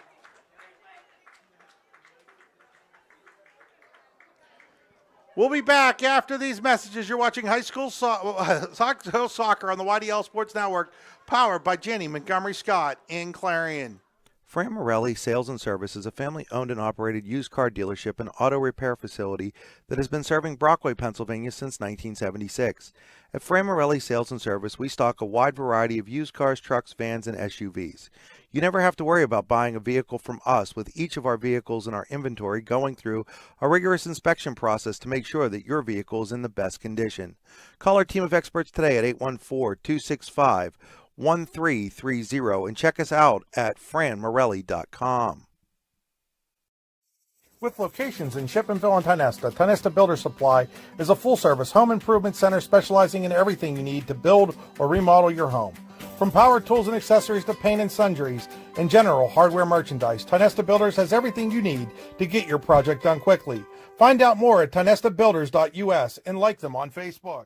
We'll be back after these messages. You're watching high school soccer on the YDL Sports Network, powered by Janney Montgomery Scott in Clarion. Fran Morelli Sales and Service is a family-owned and operated used car dealership and auto repair facility that has been serving Brockway, Pennsylvania since 1976. At Fran Morelli Sales and Service, we stock a wide variety of used cars, trucks, vans, and SUVs. You never have to worry about buying a vehicle from us, with each of our vehicles in our inventory going through a rigorous inspection process to make sure that your vehicle is in the best condition. Call our team of experts today at 814-265-1330 and check us out at franmorelli.com. With locations in Shippenville and Tionesta, Tionesta Builder Supply is a full-service home improvement center specializing in everything you need to build or remodel your home. From power tools and accessories to paint and sundries and general hardware merchandise, Tionesta Builders has everything you need to get your project done quickly. Find out more at tionestabuilders.us and like them on Facebook.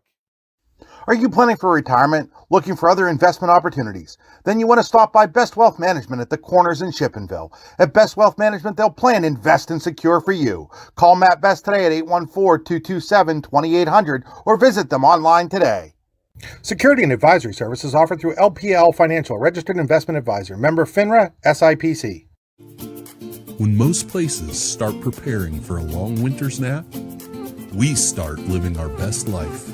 Are you planning for retirement, looking for other investment opportunities? Then you want to stop by Best Wealth Management at the Corners in Shippenville. At Best Wealth Management, they'll plan, invest, and secure for you. Call Matt Best today at 814-227-2800 or visit them online today. Security and advisory services offered through LPL Financial, registered investment advisor, member FINRA, SIPC. When most places start preparing for a long winter's nap, we start living our best life.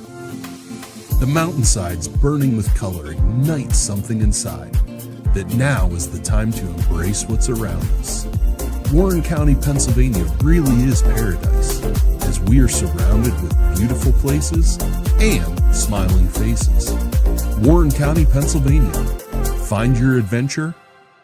The mountainsides burning with color ignite something inside that now is the time to embrace what's around us. Warren County, Pennsylvania really is paradise, as we are surrounded with beautiful places and smiling faces. Warren County, Pennsylvania. Find your adventure,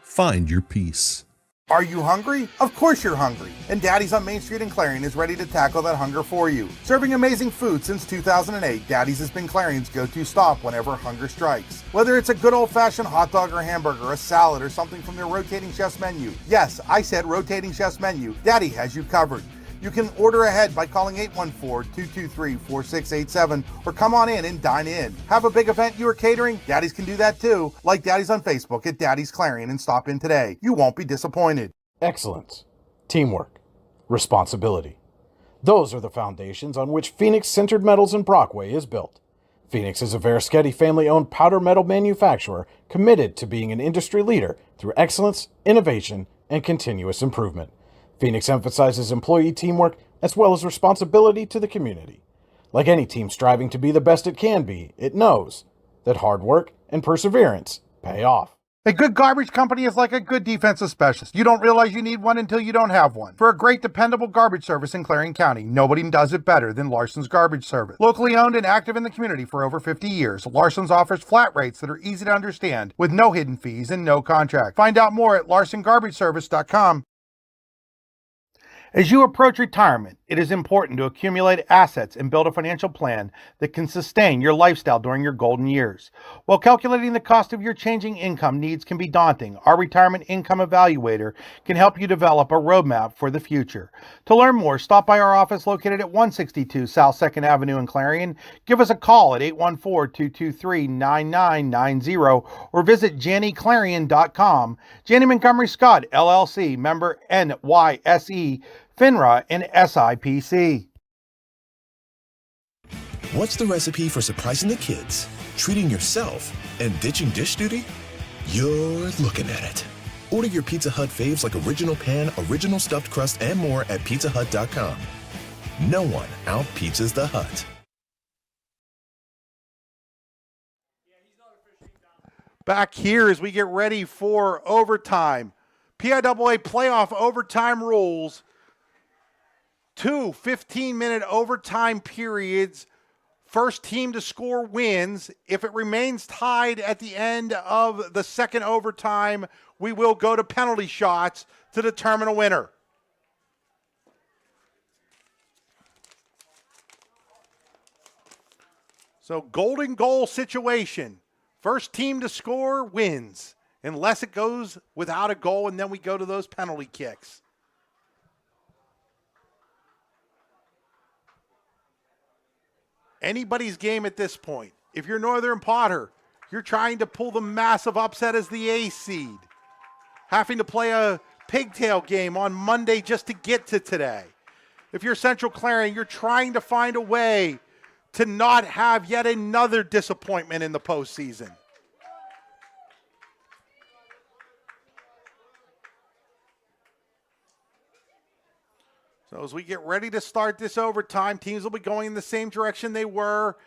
find your peace. Are you hungry? Of course you're hungry. And Daddy's on Main Street in Clarion is ready to tackle that hunger for you. Serving amazing food since 2008, Daddy's has been Clarion's go-to stop whenever hunger strikes. Whether it's a good old-fashioned hot dog or hamburger, a salad, or something from their rotating chef's menu. Yes, I said rotating chef's menu. Daddy has you covered. You can order ahead by calling 814-223-4687 or come on in and dine in. Have a big event you are catering? Daddy's can do that too. Like Daddy's on Facebook at Daddy's Clarion and stop in today. You won't be disappointed. Excellence, teamwork, responsibility. Those are the foundations on which Phoenix Sintered Metals in Brockway is built. Phoenix is a Verschetti family-owned powder metal manufacturer committed to being an industry leader through excellence, innovation, and continuous improvement. Phoenix emphasizes employee teamwork as well as responsibility to the community. Like any team striving to be the best it can be, it knows that hard work and perseverance pay off. A good garbage company is like a good defensive specialist. You don't realize you need one until you don't have one. For a great, dependable garbage service in Clarion County, nobody does it better than Larson's Garbage Service. Locally owned and active in the community for over 50 years, Larson's offers flat rates that are easy to understand with no hidden fees and no contract. Find out more at larsongarbageservice.com. As you approach retirement, it is important to accumulate assets and build a financial plan that can sustain your lifestyle during your golden years. While calculating the cost of your changing income needs can be daunting, our Retirement Income Evaluator can help you develop a roadmap for the future. To learn more, stop by our office located at 162 South 2nd Avenue in Clarion. Give us a call at 814-223-9990 or visit JanneyClarion.com. Janney Montgomery Scott, LLC, member NYSE, FINRA, and SIPC. What's the recipe for surprising the kids, treating yourself, and ditching dish duty? You're looking at it. Order your Pizza Hut faves like original pan, original stuffed crust, and more at pizzahut.com. No one out-pizzas the Hut. Back here as we get ready for overtime. PIAA playoff overtime rules. 2 15-minute overtime periods. First team to score wins. If it remains tied at the end of the second overtime, we will go to penalty shots to determine a winner. So golden goal situation. First team to score wins, unless it goes without a goal, and then we go to those penalty kicks. Anybody's game at this point. If you're Northern Potter, you're trying to pull the massive upset as the A seed, having to play a pigtail game on Monday just to get to today. If you're Central Clarion, you're trying to find a way to not have yet another disappointment in the postseason. So as we get ready to start this overtime, teams will be going in the same direction they were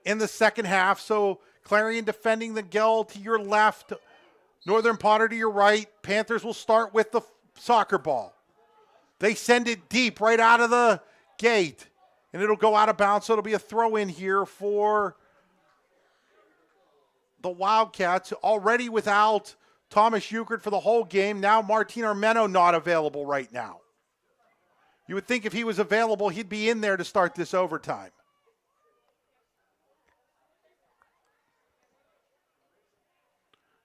in the second half. So Clarion defending the goal to your left, Northern Potter to your right. Panthers will start with the soccer ball. They send it deep right out of the gate. And it'll go out of bounds, so it'll be a throw in here for the Wildcats. Already without Thomas Euchert for the whole game. Now Martin Armeno not available right now. You would think if he was available, he'd be in there to start this overtime.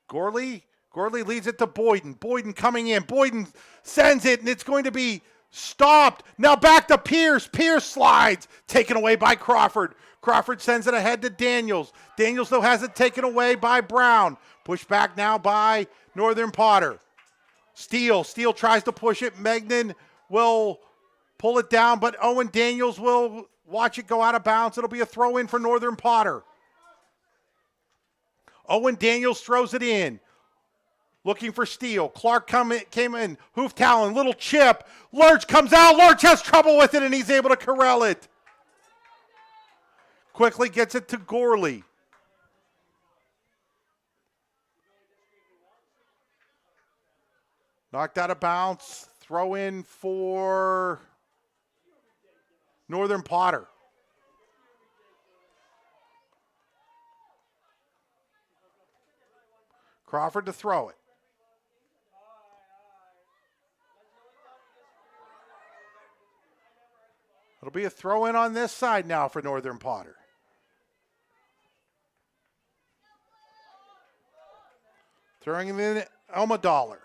Gorley leads it to Boyden. Boyden coming in. Boyden sends it, and it's going to be stopped. Now back to Pierce. Pierce slides. Taken away by Crawford. Crawford sends it ahead to Daniels. Daniels, though, has it taken away by Brown. Pushed back now by Northern Potter. Steele tries to push it. Megnan will pull it down, but Owen Daniels will watch it go out of bounds. It'll be a throw in for Northern Potter. Owen Daniels throws it in. Looking for Steele. Clark came in. Hoof Talon, little chip. Lurch comes out. Lurch has trouble with it, and he's able to corral it. Quickly gets it to Gorley. Knocked out of bounds. Throw in for Northern Potter. Crawford to throw it. It'll be a throw in on this side now for Northern Potter. Throwing it in Elmadollar.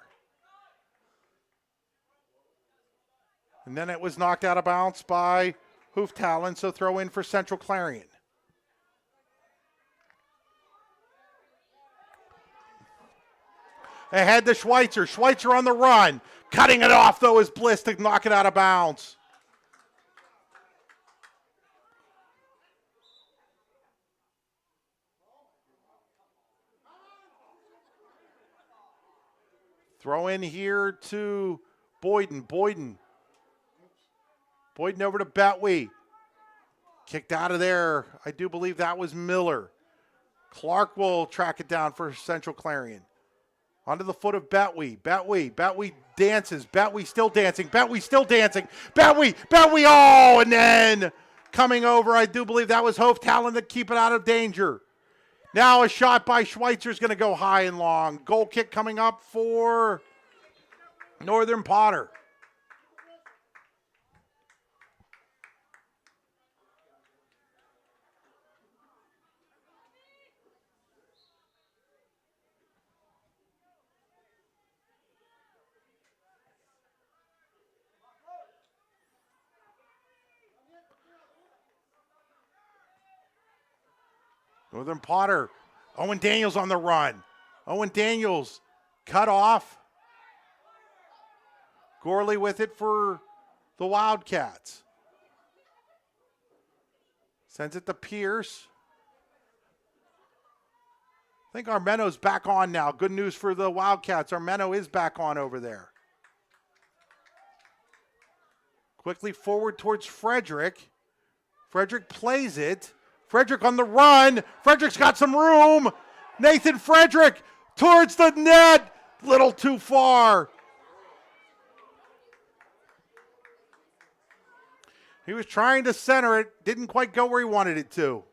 And then it was knocked out of bounds by Hoof Talon, so throw in for Central Clarion. Ahead to Schweitzer. Schweitzer on the run. Cutting it off, though, is Bliss to knock it out of bounds. Throw in here to Boyden. Boyden over to Betwee. Kicked out of there. I do believe that was Miller. Clark will track it down for Central Clarion. Onto the foot of Betwee. Betwee dances. Betwee still dancing. Betwee, oh, and then coming over, I do believe that was Hoof Talon to keep it out of danger. Now a shot by Schweitzer is going to go high and long. Goal kick coming up for Northern Potter. Northern Potter. Owen Daniels on the run. Owen Daniels cut off. Gorley with it for the Wildcats. Sends it to Pierce. I think Armeno's back on now. Good news for the Wildcats. Armeno is back on over there. Quickly forward towards Frederick. Frederick plays it. Frederick on the run. Frederick's got some room. Nathan Frederick towards the net. Little too far. He was trying to center it. Didn't quite go where he wanted it to.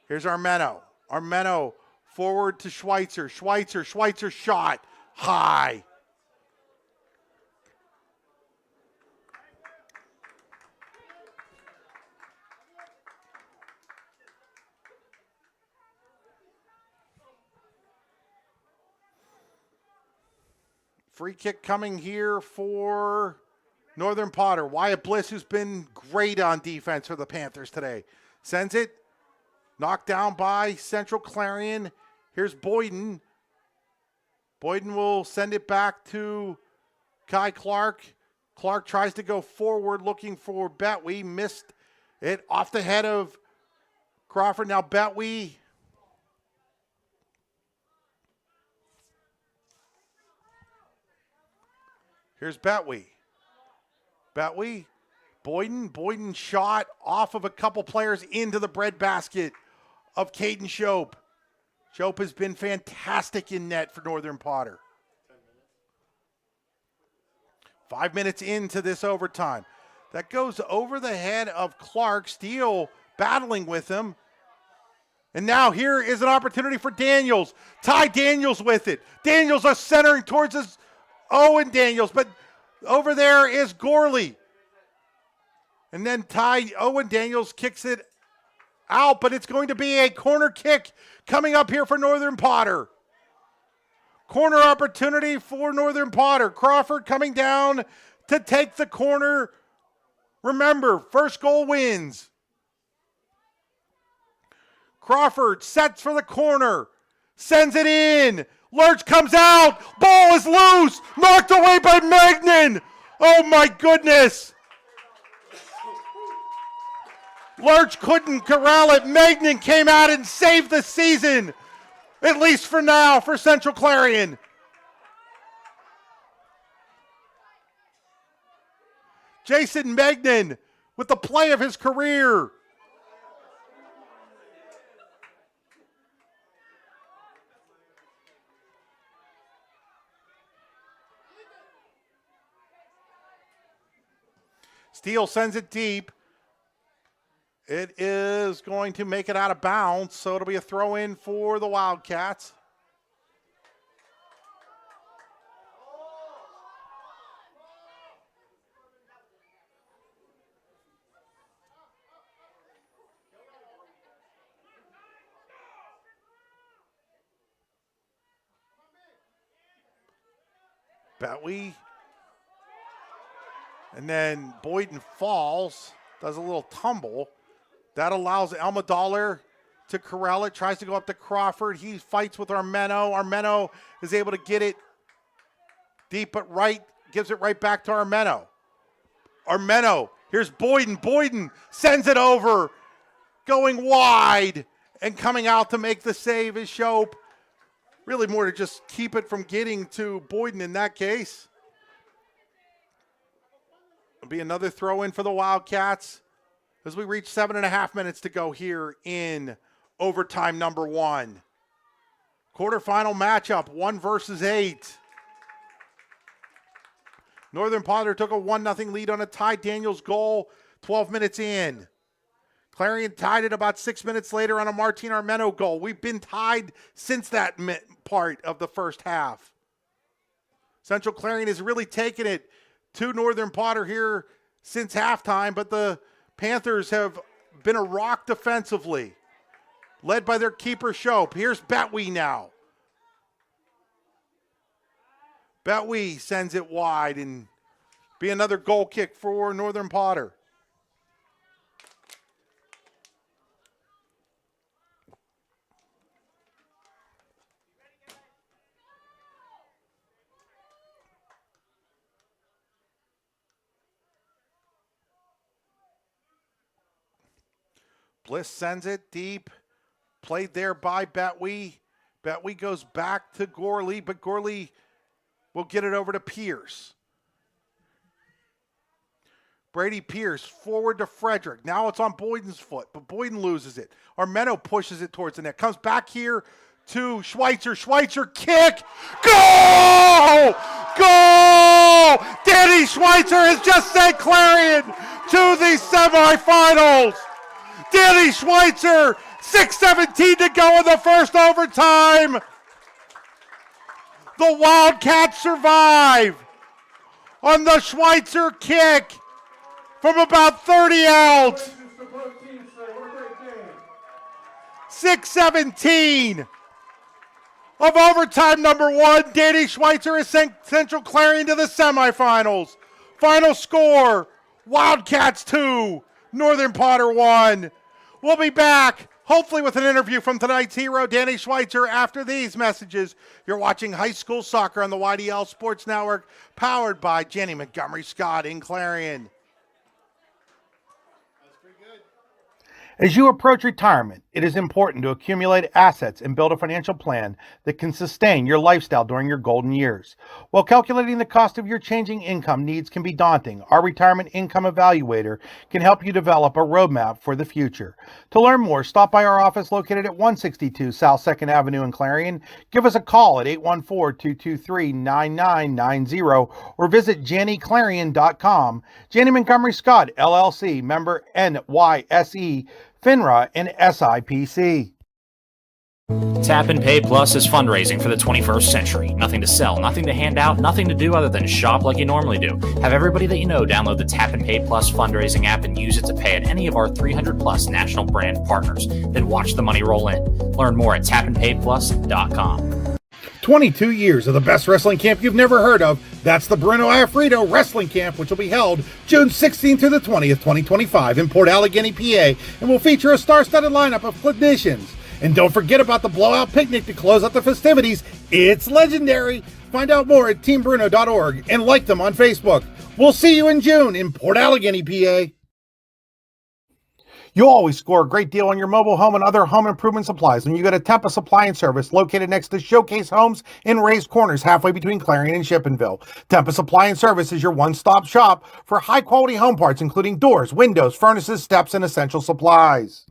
Here's Armeno. Armeno forward to Schweitzer. Schweitzer shot. High. Free kick coming here for Northern Potter. Wyatt Bliss, who's been great on defense for the Panthers today. Sends it. Knocked down by Central Clarion. Here's Boyden. Boyden will send it back to Kai Clark. Clark tries to go forward looking for Betwee. Missed it off the head of Crawford. Now Betwee. Here's Betwee. Betwee. Boyden shot off of a couple players into the breadbasket of Caden Shope. Shope has been fantastic in net for Northern Potter. 5 minutes into this overtime. That goes over the head of Clark. Steele battling with him. And now here is an opportunity for Daniels. Ty Daniels with it. Daniels are centering towards his Owen Daniels, but over there is Gorley. And then Owen Daniels kicks it out, but it's going to be a corner kick coming up here for Northern Potter. Corner opportunity for Northern Potter. Crawford coming down to take the corner. Remember, first goal wins. Crawford sets for the corner. Sends it in. Lurch comes out. Ball is loose. Knocked away by Magnan. Oh my goodness. Lurch couldn't corral it. Magnan came out and saved the season. At least for now for Central Clarion. Jason Magnan with the play of his career. Steele sends it deep. It is going to make it out of bounds, so it'll be a throw in for the Wildcats. Betwee. And then Boyden falls, does a little tumble. That allows Elma to corral it, tries to go up to Crawford. He fights with Armeno. Armeno is able to get it deep but right, gives it right back to Armeno. Armeno, here's Boyden. Boyden sends it over, going wide, and coming out to make the save is Shope. Really more to just keep it from getting to Boyden in that case. It'll be another throw in for the Wildcats as we reach 7.5 minutes to go here in overtime number 1. Quarterfinal matchup, 1 versus 8. Northern Potter took a 1-0 lead on a Ty Daniels goal 12 minutes in. Clarion tied it about 6 minutes later on a Martin Armeno goal. We've been tied since that part of the first half. Central Clarion has really taken it to Northern Potter here since halftime, but the Panthers have been a rock defensively, led by their keeper Shope. Here's Betwee now. Betwee sends it wide and be another goal kick for Northern Potter. Bliss sends it deep. Played there by Betwee. Betwee goes back to Gorley, but Gorley will get it over to Pierce. Brady Pierce forward to Frederick. Now it's on Boyden's foot, but Boyden loses it. Armeno pushes it towards the net. Comes back here to Schweitzer. Schweitzer kick. Goal! Goal! Danny Schweitzer has just sent Clarion to the semifinals. Danny Schweitzer, 6:17 to go in the first overtime. The Wildcats survive on the Schweitzer kick from about 30 out. 6:17 of overtime number one. Danny Schweitzer has sent Central Clarion to the semifinals. Final score, Wildcats 2, Northern Potter 1. We'll be back, hopefully with an interview from tonight's hero, Danny Schweitzer, after these messages. You're watching high school soccer on the YDL Sports Network, powered by Janney Montgomery Scott in Clarion. As you approach retirement, it is important to accumulate assets and build a financial plan that can sustain your lifestyle during your golden years. While calculating the cost of your changing income needs can be daunting, our Retirement Income Evaluator can help you develop a roadmap for the future. To learn more, stop by our office located at 162 South 2nd Avenue in Clarion. Give us a call at 814-223-9990 or visit JanneyClarion.com. Janney Montgomery Scott, LLC, member NYSE, FINRA, and SIPC. Tap and Pay Plus is fundraising for the 21st century. Nothing to sell, nothing to hand out, nothing to do other than shop like you normally do. Have everybody that you know download the Tap and Pay Plus fundraising app and use it to pay at any of our 300 plus national brand partners. Then watch the money roll in. Learn more at tapandpayplus.com. 22 years of the best wrestling camp you've never heard of. That's the Bruno Alfredo Wrestling Camp, which will be held June 16th to the 20th, 2025 in Port Allegany, PA, and will feature a star-studded lineup of clinicians. And don't forget about the blowout picnic to close out the festivities. It's legendary. Find out more at teambruno.org and like them on Facebook. We'll see you in June in Port Allegany, PA. You'll always score a great deal on your mobile home and other home improvement supplies when you go to Tempest Supply and Service, located next to Showcase Homes in Raised Corners, halfway between Clarion and Shippenville. Tempest Supply and Service is your one-stop shop for high-quality home parts, including doors, windows, furnaces, steps, and essential supplies.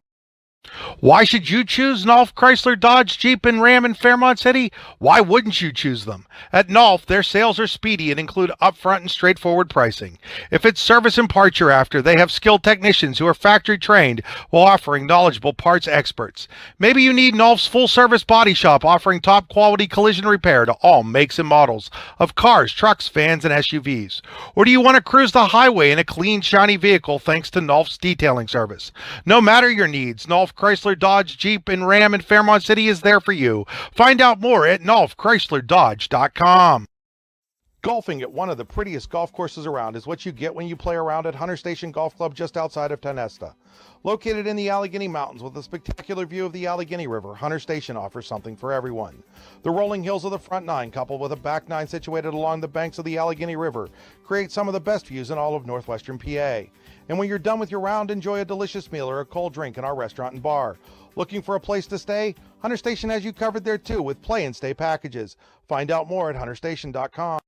Why should you choose Nolf, Chrysler, Dodge, Jeep, and Ram in Fairmont City? Why wouldn't you choose them? At Nolf, their sales are speedy and include upfront and straightforward pricing. If it's service and parts you're after, they have skilled technicians who are factory trained while offering knowledgeable parts experts. Maybe you need Nolf's full-service body shop offering top-quality collision repair to all makes and models of cars, trucks, vans, and SUVs. Or do you want to cruise the highway in a clean, shiny vehicle thanks to Nolf's detailing service? No matter your needs, Nolf, Chrysler, Dodge, Jeep, and Ram in Fairmont City is there for you. Find out more at NolfChryslerDodge.com. Golfing at one of the prettiest golf courses around is what you get when you play around at Hunter Station Golf Club just outside of Tonesta. Located in the Allegheny Mountains with a spectacular view of the Allegheny River, Hunter Station offers something for everyone. The rolling hills of the front nine, coupled with a back nine situated along the banks of the Allegheny River, create some of the best views in all of northwestern PA. And when you're done with your round, enjoy a delicious meal or a cold drink in our restaurant and bar. Looking for a place to stay? Hunter Station has you covered there too with play and stay packages. Find out more at hunterstation.com.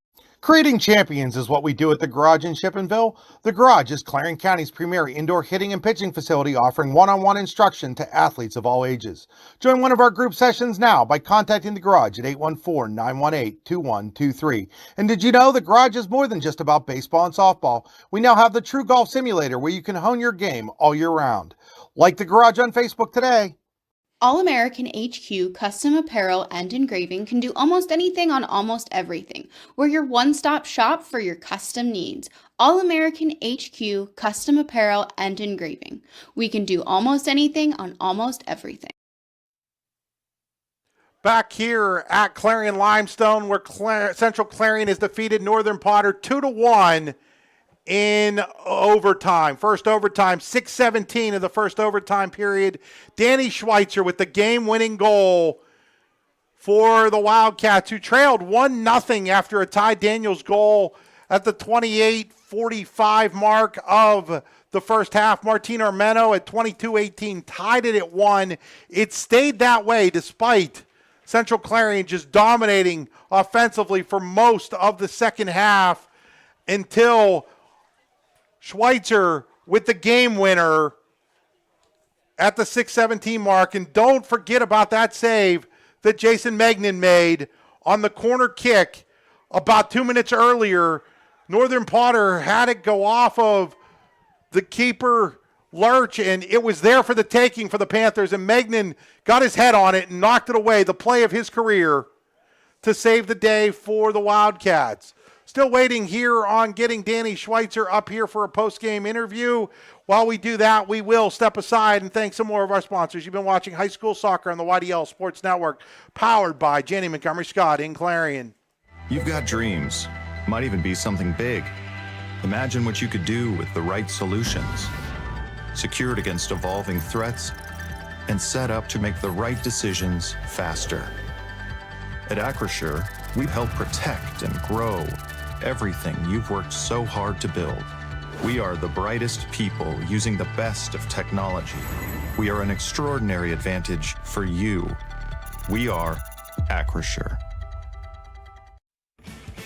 Creating champions is what we do at the Garage in Shippenville. The Garage is Clarion County's premier indoor hitting and pitching facility offering one-on-one instruction to athletes of all ages. Join one of our group sessions now by contacting the Garage at 814-918-2123. And did you know the Garage is more than just about baseball and softball? We now have the True Golf Simulator where you can hone your game all year round. Like the Garage on Facebook today. All American HQ Custom Apparel and Engraving can do almost anything on almost everything. We're your one-stop shop for your custom needs. All American HQ Custom Apparel and Engraving. We can do almost anything on almost everything. Back here at Clarion Limestone, where Central Clarion has defeated Northern Potter 2-1 in overtime. First overtime, 6:17 of the first overtime period. Danny Schweitzer with the game-winning goal for the Wildcats, who trailed 1-0 after a Ty Daniels goal at the 28 45 mark of the first half. Martin Armeno at 22-18 tied it at 1. It stayed that way despite Central Clarion just dominating offensively for most of the second half until Schweitzer with the game winner at the 6:17 mark. And don't forget about that save that Jason Megnan made on the corner kick about 2 minutes earlier. Northern Potter had it go off of the keeper, Lurch, and it was there for the taking for the Panthers, and Megnan got his head on it and knocked it away, the play of his career, to save the day for the Wildcats. Still waiting here on getting Danny Schweitzer up here for a post-game interview. While we do that, we will step aside and thank some more of our sponsors. You've been watching high school soccer on the YDL Sports Network, powered by Janney Montgomery Scott in Clarion. You've got dreams. Might even be something big. Imagine what you could do with the right solutions. Secured against evolving threats and set up to make the right decisions faster. At Acrisure, we help protect and grow everything you've worked so hard to build. We are the brightest people using the best of technology. We are an extraordinary advantage for you. We are Acrisure.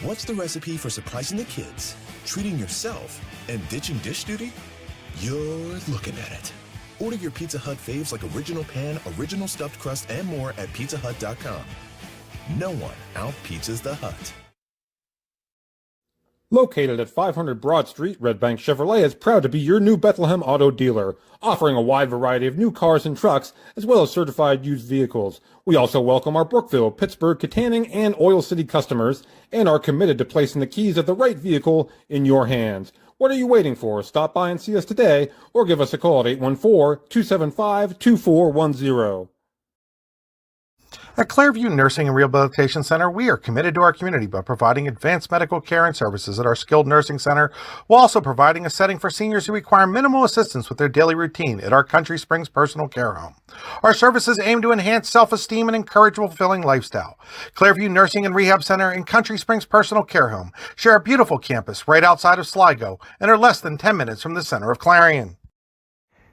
What's the recipe for surprising the kids, treating yourself, and ditching dish duty? You're looking at it. Order your Pizza Hut faves like original pan, original stuffed crust, and more at pizzahut.com. No one out-pizzas the Hut. Located at 500 Broad Street, Red Bank Chevrolet is proud to be your new Bethlehem auto dealer, offering a wide variety of new cars and trucks, as well as certified used vehicles. We also welcome our Brookville, Pittsburgh, Kittanning, and Oil City customers, and are committed to placing the keys of the right vehicle in your hands. What are you waiting for? Stop by and see us today, or give us a call at 814-275-2410. At Clairview Nursing and Rehabilitation Center, we are committed to our community by providing advanced medical care and services at our skilled nursing center, while also providing a setting for seniors who require minimal assistance with their daily routine at our Country Springs Personal Care Home. Our services aim to enhance self-esteem and encourage a fulfilling lifestyle. Clairview Nursing and Rehab Center and Country Springs Personal Care Home share a beautiful campus right outside of Sligo and are less than 10 minutes from the center of Clarion.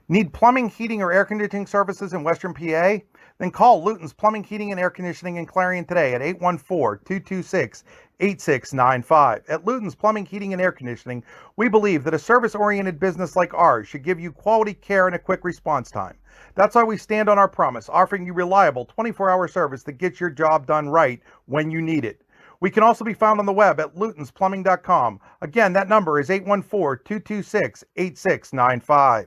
Need plumbing, heating, or air conditioning services in Western PA? Then call Luton's Plumbing, Heating, and Air Conditioning in Clarion today at 814-226-8695. At Luton's Plumbing, Heating, and Air Conditioning, we believe that a service-oriented business like ours should give you quality care and a quick response time. That's why we stand on our promise, offering you reliable 24-hour service that gets your job done right when you need it. We can also be found on the web at lutonsplumbing.com. Again, that number is 814-226-8695.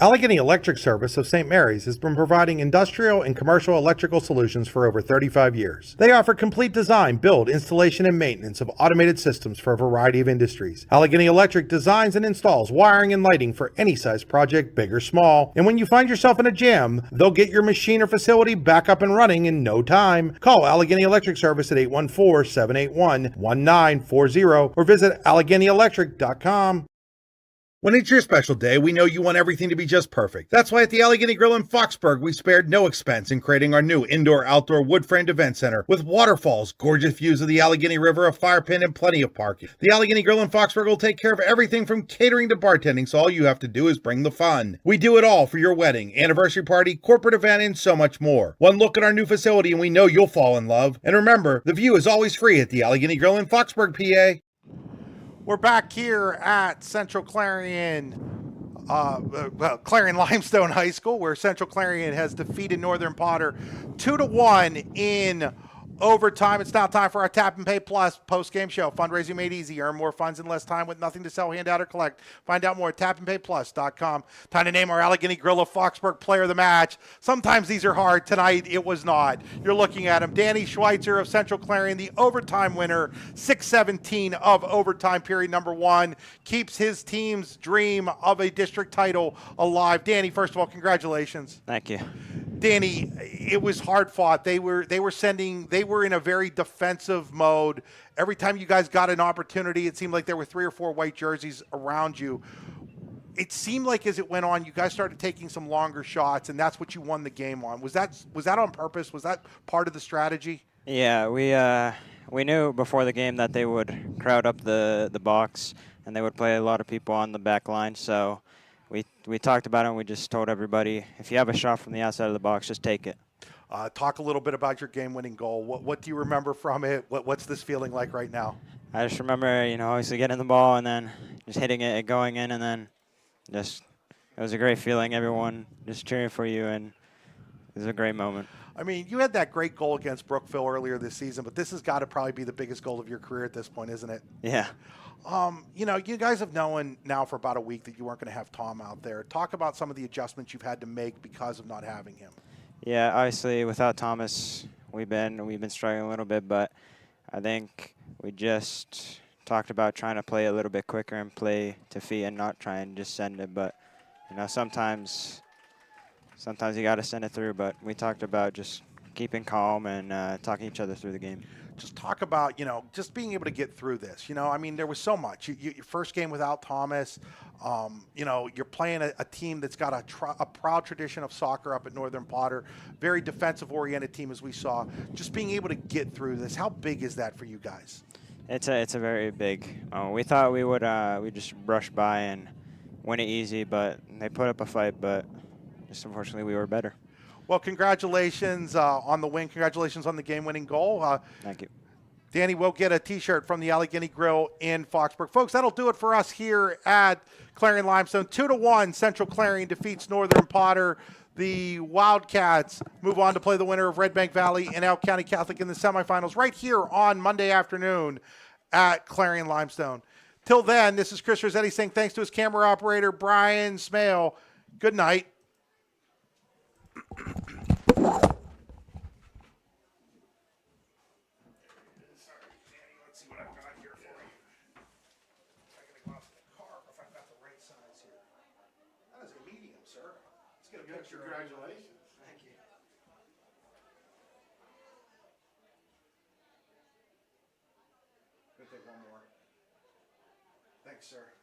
Allegheny Electric Service of St. Mary's has been providing industrial and commercial electrical solutions for over 35 years. They offer complete design, build, installation, and maintenance of automated systems for a variety of industries. Allegheny Electric designs and installs wiring and lighting for any size project, big or small. And when you find yourself in a jam, they'll get your machine or facility back up and running in no time. Call Allegheny Electric Service at 814-781-1940 or visit AlleghenyElectric.com. When it's your special day, we know you want everything to be just perfect. That's why at the Allegheny Grill in Foxburg, we spared no expense in creating our new indoor-outdoor wood-framed event center with waterfalls, gorgeous views of the Allegheny River, a fire pit, and plenty of parking. The Allegheny Grill in Foxburg will take care of everything from catering to bartending, so all you have to do is bring the fun. We do it all for your wedding, anniversary party, corporate event, and so much more. One look at our new facility and we know you'll fall in love. And remember, the view is always free at the Allegheny Grill in Foxburg, PA. We're back here at Central Clarion, Clarion Limestone High School, where Central Clarion has defeated Northern Potter 2-1 in overtime. It's now time for our Tap and Pay Plus post-game show. Fundraising made easy. Earn more funds in less time with nothing to sell, hand out, or collect. Find out more at tapandpayplus.com. Time to name our Allegheny Grill of Foxburg player of the match. Sometimes these are hard. Tonight, it was not. You're looking at him. Danny Schweitzer of Central Clarion, the overtime winner, 6:17 of overtime period number 1. Keeps his team's dream of a district title alive. Danny, first of all, congratulations. Thank you. Danny, it was hard fought. They were in a very defensive mode. Every time you guys got an opportunity, it seemed like there were 3 or 4 white jerseys around you. It seemed like as it went on, you guys started taking some longer shots, and that's what you won the game on. Was that on purpose? Was that part of the strategy? Yeah, we knew before the game that they would crowd up the box and they would play a lot of people on the back line. So we talked about it, and we just told everybody, if you have a shot from the outside of the box, just take it. Talk a little bit about your game-winning goal. What do you remember from it? What's this feeling like right now? I just remember, obviously getting the ball and then just hitting it and going in, and then just it was a great feeling. Everyone just cheering for you, and it was a great moment. I mean, you had that great goal against Brookville earlier this season, but this has got to probably be the biggest goal of your career at this point, isn't it? Yeah. You guys have known now for about a week that you weren't going to have Tom out there. Talk about some of the adjustments you've had to make because of not having him. Yeah, obviously without Thomas, we've been struggling a little bit, but I think we just talked about trying to play a little bit quicker and play to feet and not try and just send it. But sometimes you got to send it through. But we talked about just keeping calm and talking each other through the game. Just talk about, just being able to get through this. I mean, there was so much. Your first game without Thomas, you're playing a team that's got a proud tradition of soccer up at Northern Potter, very defensive-oriented team as we saw. Just being able to get through this, how big is that for you guys? It's a very big. We thought we would we just brush by and win it easy, but they put up a fight, but just unfortunately we were better. Well, congratulations on the win. Congratulations on the game-winning goal. Thank you. Danny will get a T-shirt from the Allegheny Grill in Foxburg. Folks, that'll do it for us here at Clarion Limestone. 2-1, Central Clarion defeats Northern Potter. The Wildcats move on to play the winner of Red Bank Valley and Elk County Catholic in the semifinals right here on Monday afternoon at Clarion Limestone. Till then, this is Chris Rossetti saying thanks to his camera operator, Brian Smale. Good night. Congratulations. Thank you. We'll take one more. Thanks, sir.